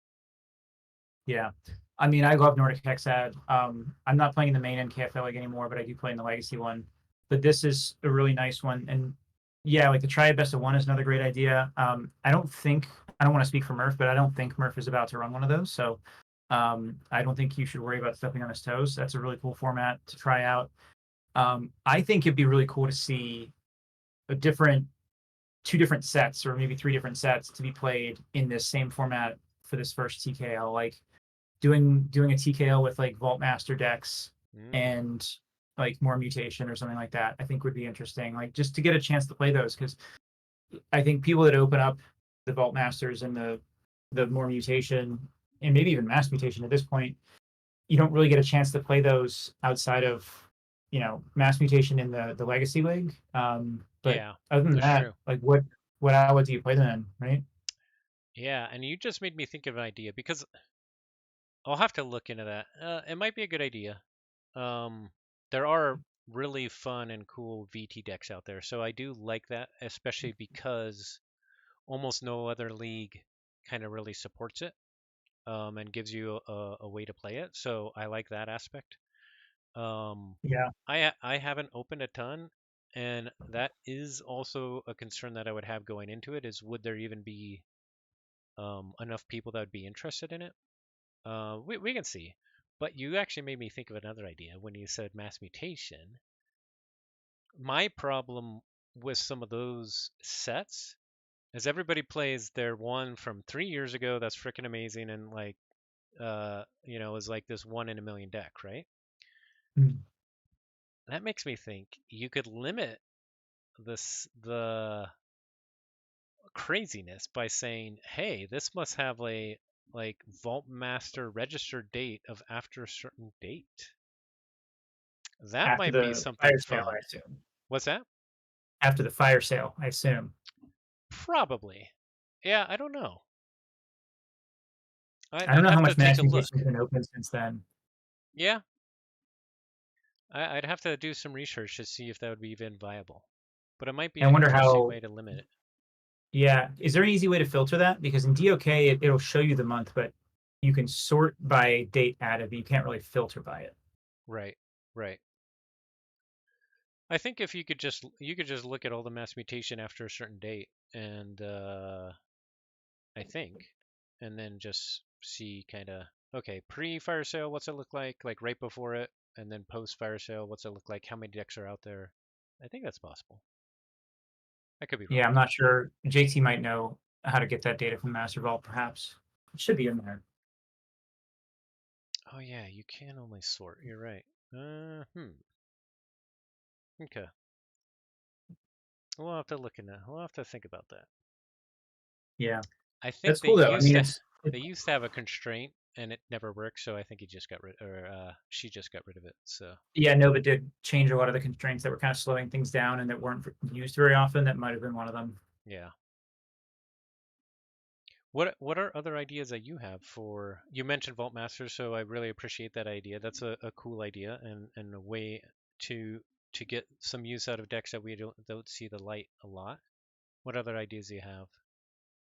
Yeah. I mean, I love Nordic Hexad. I'm not playing in the main NKFL League anymore, but I do play in the Legacy one. But this is a really nice one. And yeah, like the Triad Best of One is another great idea. I don't want to speak for Murph, but I don't think Murph is about to run one of those. So I don't think you should worry about stepping on his toes. That's a really cool format to try out. I think it'd be really cool to see a different, two different sets or maybe three different sets to be played in this same format for this first TKL. Like doing a TKL with like Vault Master decks Mm. and like more mutation or something like that, I think would be interesting. Like just to get a chance to play those, because I think people that open up the Vault Masters and the more mutation and maybe even mass mutation at this point, you don't really get a chance to play those outside of mass mutation in the Legacy League. But Yeah, other than that's that, true. like what hour do you play them in, right? Yeah, and you just made me think of an idea because I'll have to look into that. It might be a good idea. Um, there are really fun and cool VT decks out there, so I do like that, especially because almost no other league kind of really supports it, and gives you a way to play it. So I like that aspect. Um, Yeah. I haven't opened a ton, and that is also a concern that I would have going into it. Is would there even be enough people that would be interested in it? We can see. But you actually made me think of another idea when you said mass mutation. My problem with some of those sets is everybody plays their one from 3 years ago that's freaking amazing and like is like this 1 in a million deck, right? Mm. That makes me think you could limit the craziness by saying, hey, this must have a like Vault Master registered date of after a certain date. That After might be the something fire sale, I fun. assume. What's that? After the fire sale, I assume. Probably. Yeah, I don't know. I don't I'd know how have to much take mass a mutation's look. been open since then. Yeah, I'd have to do some research to see if that would be even viable. But it might be I an wonder interesting how. way to limit it. Yeah, is there an easy way to filter that? Because in DOK it'll show you the month, but you can sort by date added, but you can't really filter by it. Right, right. I think if you could just look at all the mass mutation after a certain date, and I think, and then just see kind of okay pre-fire sale, what's it look like right before it, and then post-fire sale, what's it look like, how many decks are out there. I think that's possible. I could be Yeah, wrong. I'm not sure. JT might know how to get that data from Master Vault, perhaps. It should be in there. Oh yeah, you can only sort. You're right. Okay. We'll have to look in that. We'll have to think about that. Yeah, I think that's they cool though. I used mean, to it's they used to have a constraint and it never worked, so I think he just got rid or she just got rid of it. So yeah, Nova did change a lot of the constraints that were kind of slowing things down and that weren't used very often. That might have been one of them. yeah. What are other ideas that you have for you mentioned Vault Master, so I really appreciate that idea. That's a cool idea and a way to to get some use out of decks that we don't see the light a lot. What other ideas do you have?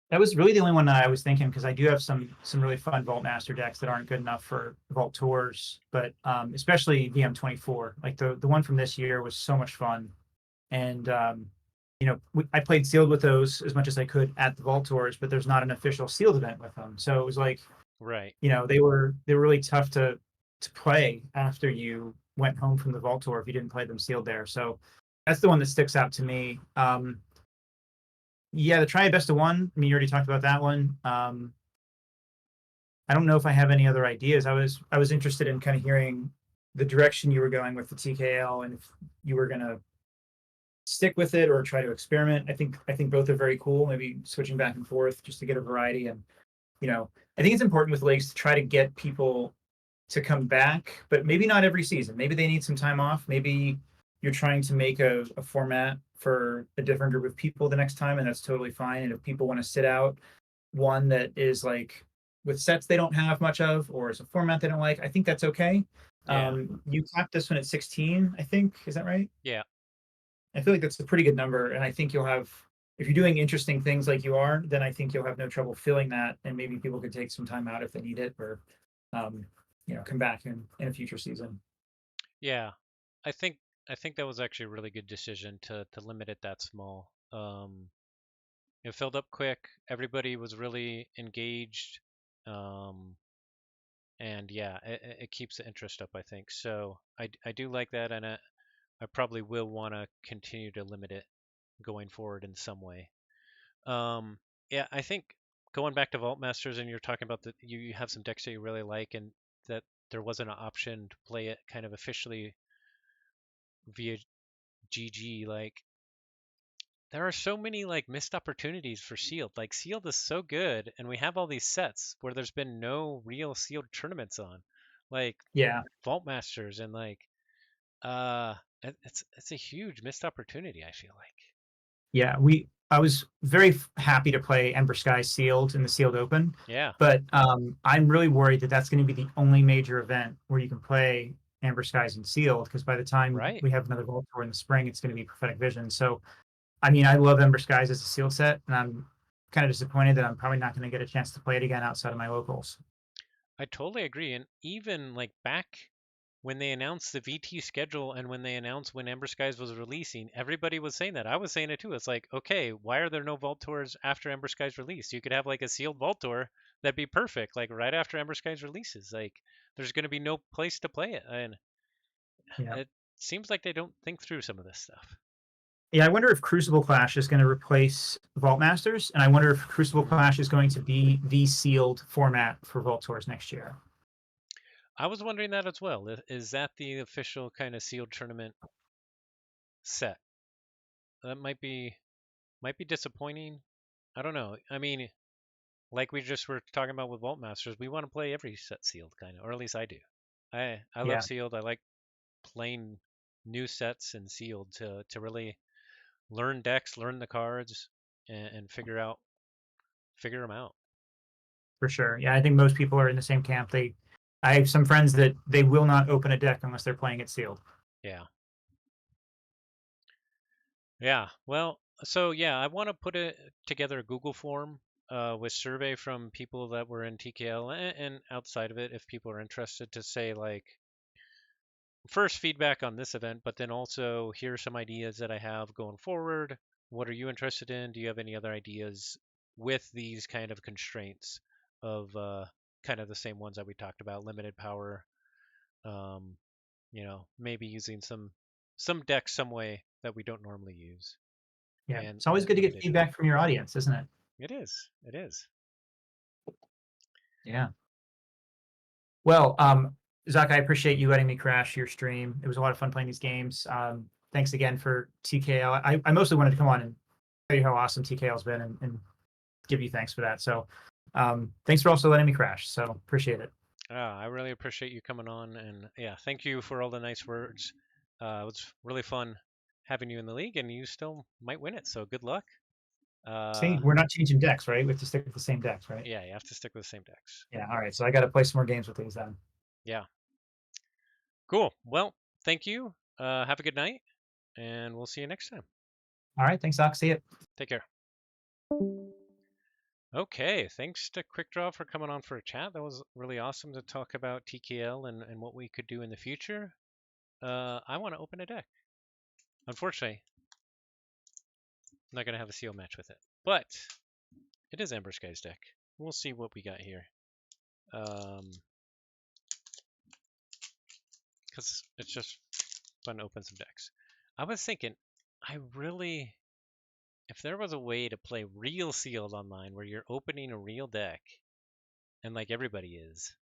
That was really the only one that I was thinking because I do have some really fun Vault Master decks that aren't good enough for Vault Tours, but especially VM24. Like the one from this year was so much fun, and I played sealed with those as much as I could at the Vault Tours, but there's not an official sealed event with them, so it was like Right. they were really tough to play after you went home from the Vault Tour if you didn't play them sealed there. So that's the one that sticks out to me. Yeah, the Try Best of One. I mean, you already talked about that one. I don't know if I have any other ideas. I was interested in kind of hearing the direction you were going with the TKL and if you were gonna stick with it or try to experiment. I think both are very cool. Maybe switching back and forth just to get a variety. And I think it's important with leagues to try to get people to come back, but maybe not every season. Maybe they need some time off. Maybe you're trying to make a format for a different group of people the next time, and that's totally fine. And if people want to sit out one that is like with sets they don't have much of, or is a format they don't like, I think that's okay. Yeah. You capped this one at 16, I think. Is that right? Yeah. I feel like that's a pretty good number, and I think you'll have if you're doing interesting things like you are, then I think you'll have no trouble filling that, and maybe people could take some time out if they need it, or come back in a future season. Yeah, I think I think that was actually a really good decision to limit it that small. It filled up quick. Everybody was really engaged, um, and yeah, it keeps the interest up, I think. So I do like that, and I probably will want to continue to limit it going forward in some way. Um, yeah, I think going back to Vault Masters, and you're talking about that you have some decks that you really like, and that there wasn't an option to play it kind of officially via GG. Like there are so many like missed opportunities for Sealed. Like Sealed is so good, and we have all these sets where there's been no real Sealed tournaments on, like Yeah, Vault Masters, and like it's a huge missed opportunity. I feel like. yeah. I was very happy to play Ember Sky Sealed in the Sealed Open, Yeah, but I'm really worried that that's going to be the only major event where you can play Amber Skies and Sealed, because by the time right. we have another Vault Tour in the spring, it's going to be Prophetic Vision. So, I mean, I love Ember Skies as a Sealed set, and I'm kind of disappointed that I'm probably not going to get a chance to play it again outside of my locals. I totally agree. And even like back when they announced the VT schedule and when they announced when Ember Skies was releasing, everybody was saying that. I was saying it too. It's like, okay, why are there no Vault Tours after Ember Skies release? You could have like a sealed Vault Tour that'd be perfect, like right after Ember Skies releases. Like there's going to be no place to play it. And Yeah. it seems like they don't think through some of this stuff. Yeah, I wonder if Crucible Clash is going to replace Vault Masters, and I wonder if Crucible Mm. Clash is going to be the sealed format for Vault Tours next year. I was wondering that as well. Is that the official kind of sealed tournament set? That might be disappointing. I don't know. I mean, like we just were talking about with Vault Masters, we want to play every set sealed kind of, or at least I do. I love Yeah, sealed. I like playing new sets and sealed to really learn decks, learn the cards, and figure them out. for sure. Yeah, I think most people are in the same camp. I have some friends that they will not open a deck unless they're playing it sealed. Yeah, yeah. Well, so yeah, I want to put together a Google form with survey from people that were in TKL and outside of it, if people are interested, to say like first feedback on this event, but then also here are some ideas that I have going forward. What are you interested in? Do you have any other ideas with these kind of constraints of kind of the same ones that we talked about, limited power, um, maybe using some decks some way that we don't normally use, Yeah, and it's always good to get limited power. feedback from your audience, isn't it? It is. It is. Yeah. Well, Zach, I appreciate you letting me crash your stream. It was a lot of fun playing these games. Thanks again for TKL. I mostly wanted to come on and tell you how awesome TKL's been, and give you thanks for that. So, thanks for also letting me crash. So appreciate it. I really appreciate you coming on, and yeah, thank you for all the nice words. It was really fun having you in the league, and you still might win it. So good luck. See, Uh, we're not changing decks, right? We have to stick with the same decks, right? yeah, you have to stick with the same decks. Yeah. All right. So I got to play some more games with these then. Yeah, cool. Well, thank you. Have a good night, and we'll see you next time. All right. Thanks, Doc. See you. Take care. Okay, thanks to quickdraw for coming on for a chat. That was really awesome to talk about TKL and what we could do in the future. I want to open a deck. Unfortunately, I'm not going to have a seal match with it, but it is Ember Sky's deck. We'll see what we got here. Because it's just fun to open some decks. I was thinking, if there was a way to play real sealed online where you're opening a real deck and like everybody is,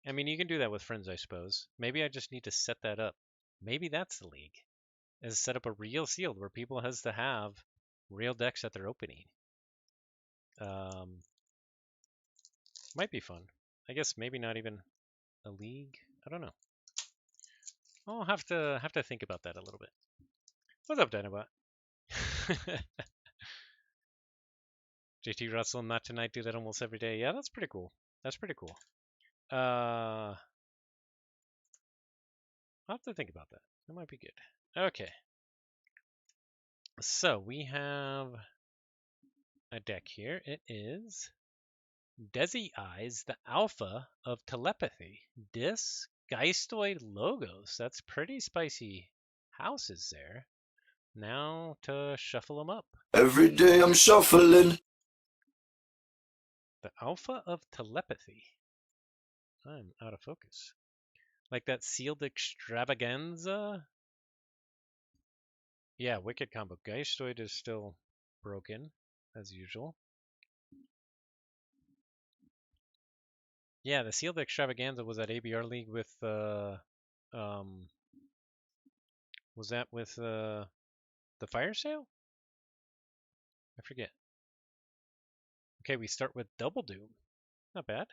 I mean, you can do that with friends, I suppose. Maybe I just need to set that up. Maybe that's the league, is set up a real sealed where people has to have real decks that they're opening. Um, might be fun. I guess maybe not even a league. I don't know. I'll have to think about that a little bit. What's up, Dinobot? JT Russell, not tonight, do that almost every day. Yeah, that's pretty cool. That's pretty cool. I'll have to think about that. That might be good. Okay. So we have a deck here. It is Desi Eyes, the alpha of telepathy. Geistoid logos. That's pretty spicy houses there. Now to shuffle them up. Every day I'm shuffling. The alpha of telepathy. I'm out of focus. Like that sealed extravaganza. Yeah, wicked combo. Geistoid is still broken, as usual. Yeah, the sealed extravaganza was at ABR League with was that with the fire sale? I forget. Okay, we start with Double Doom. Not bad.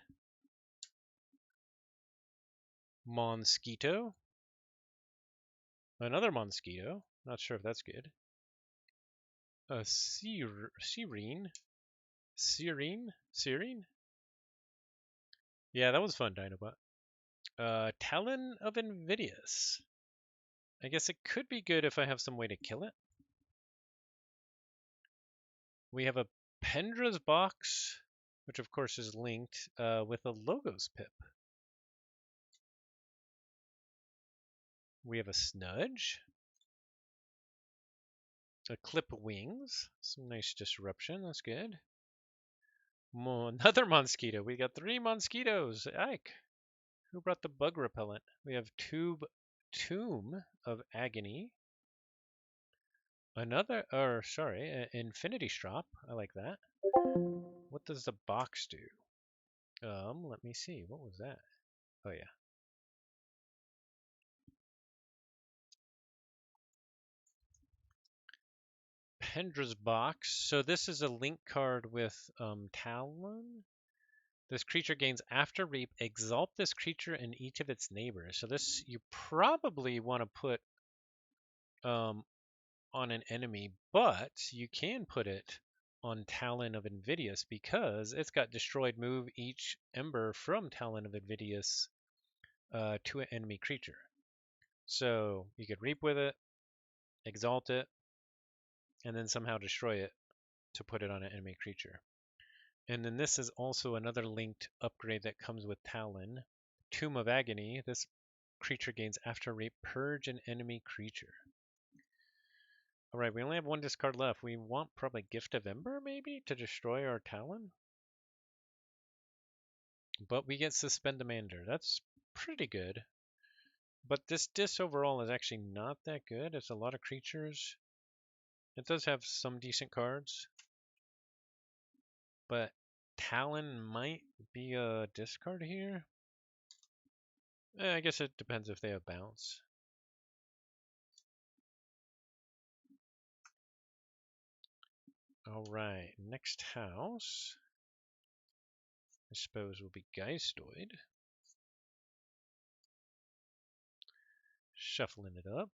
Mosquito. Another Mosquito. Not sure if that's good. Serene. Serene? Yeah, that was fun, Dinobot. Talon of Invidious. I guess it could be good if I have some way to kill it. We have a Pendra's box, which of course is linked with a Logos pip. We have a Snudge. A Clip Wings. Some nice disruption, that's good. Another Mosquito. We got 3 Mosquitoes. Ike. Who brought the bug repellent? We have Tomb of Agony. Infinity Strop. I like that. What does the box do? Let me see. What was that? Oh yeah. Pendra's box. So this is a link card with Talon. This creature gains after reap. Exalt this creature and each of its neighbors. So this you probably want to put on an enemy, but you can put it on Talon of Invidious because it's got destroyed move each ember from Talon of Invidious to an enemy creature. So you could reap with it, exalt it, and then somehow destroy it to put it on an enemy creature. And then this is also another linked upgrade that comes with Talon. Tomb of Agony. This creature gains after reap, purge an enemy creature. Alright, we only have 1 discard left. We want probably Gift of Ember, maybe, to destroy our Talon? But we get Suspend Demander. That's pretty good. But this dis overall is actually not that good. It's a lot of creatures. It does have some decent cards. But Talon might be a discard here. I guess it depends if they have bounce. Alright, next house, I suppose, will be Geistoid. Shuffling it up.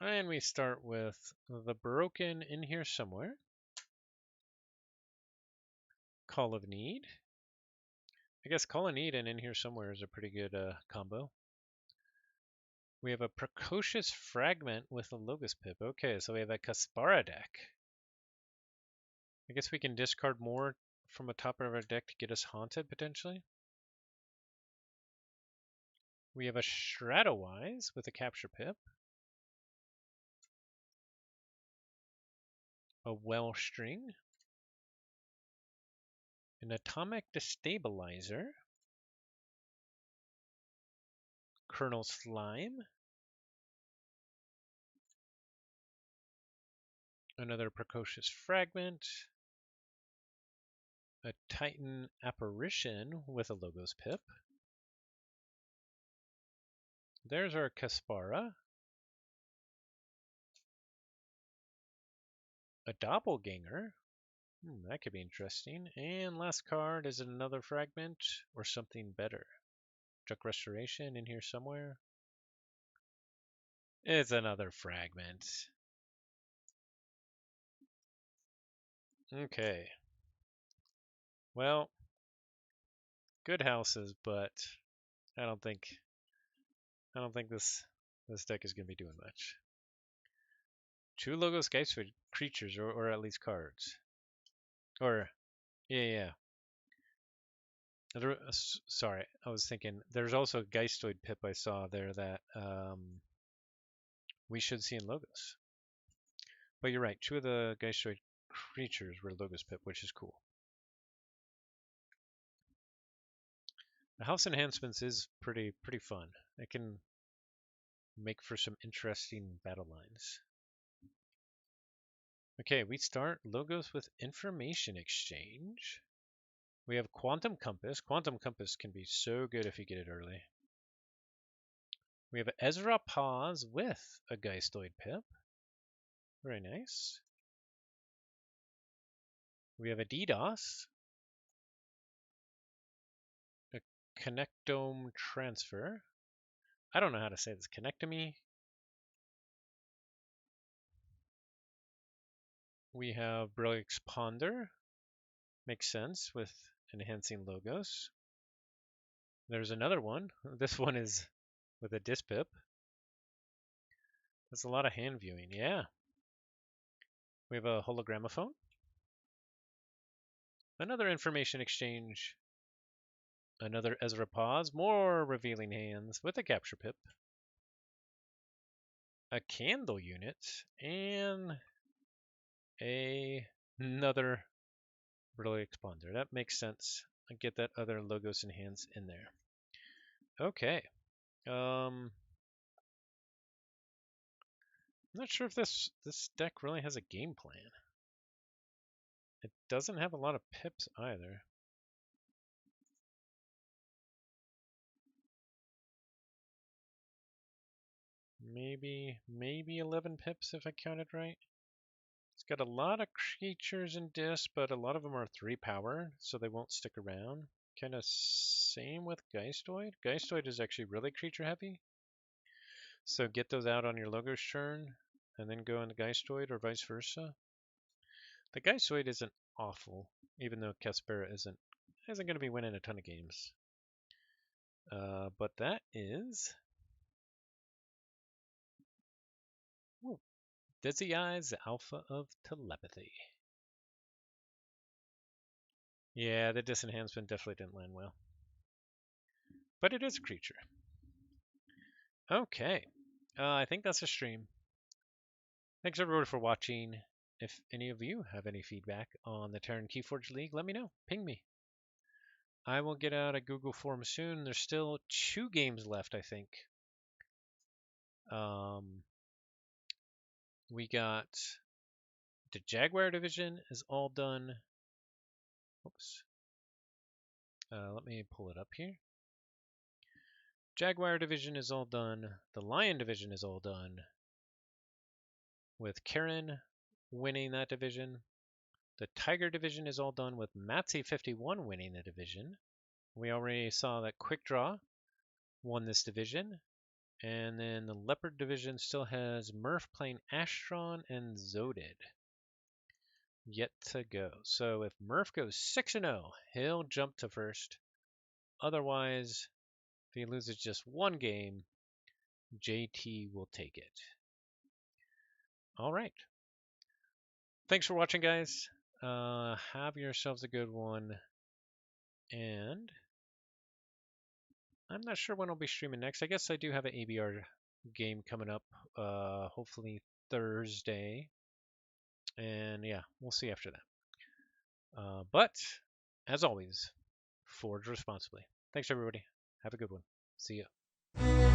And we start with the Broken in here somewhere. Call of Need. I guess Call of Need and in here somewhere is a pretty good combo. We have a Precocious Fragment with a Logos Pip. Okay, so we have a Caspara deck. I guess we can discard more from the top of our deck to get us haunted, potentially. We have a Shradowise with a Capture Pip. A Wellstring. An Atomic Destabilizer. Colonel Slime. Another Precocious Fragment. A Titan Apparition with a Logos Pip. There's our Caspara. A Doppelganger. That could be interesting. And last card, is it another fragment or something better? Druck Restoration in here somewhere. It's another fragment. Okay. Well, good houses, but I don't think this deck is gonna be doing much. 2 logos Geistoid creatures, or at least cards. Or, yeah. Sorry, I was thinking there's also a Geistoid pip I saw there that we should see in logos. But you're right, 2 of the Geistoid creatures were logos pip, which is cool. The house enhancements is pretty fun. It can make for some interesting battle lines. Okay, we start logos with information exchange. We have Quantum Compass. Quantum Compass can be so good if you get it early. We have Ezra Pause with a Geistoid pip. Very nice. We have a DDoS. A Connectome Transfer. I don't know how to say this. Connectomy. We have Brilliance Ponder. Makes sense with enhancing logos. There's another one. This one is with a Dispip. That's a lot of hand viewing. Yeah. We have a Hologramophone. Another information exchange. Another Ezra Pause. More revealing hands with a Capture Pip. A Candle Unit. And another Brilliant Ponder. That makes sense. I get that other logos and hands in there. Okay. I'm not sure if this deck really has a game plan. It doesn't have a lot of pips either. Maybe 11 pips if I counted right. It's got a lot of creatures in disc, but a lot of them are 3 power, so they won't stick around. Kind of same with Geistoid. Geistoid is actually really creature heavy. So get those out on your logos turn, and then go into Geistoid or vice versa. The Geistoid isn't awful, even though Caspera isn't going to be winning a ton of games. But that is Dizzy Eyes, Alpha of Telepathy. Yeah, the disenhancement definitely didn't land well. But it is a creature. Okay. I think that's a stream. Thanks everybody for watching. If any of you have any feedback on the Terran Keyforge League, let me know. Ping me. I will get out a Google form soon. There's still 2 games left, I think. We got the Jaguar division is all done. Oops. Let me pull it up here. Jaguar division is all done. The Lion division is all done. With Karen winning that division. The Tiger division is all done with Matzy51 winning the division. We already saw that quickdraw won this division. And then the Leopard division still has Murph playing Astron and Zodid yet to go. So if Murph goes 6-0, he'll jump to first. Otherwise, if he loses just 1 game, JT will take it. All right. Thanks for watching, guys. Have yourselves a good one. And I'm not sure when I'll be streaming next. I guess I do have an ABR game coming up, hopefully Thursday. And yeah, we'll see after that. But as always, forge responsibly. Thanks, everybody. Have a good one. See ya.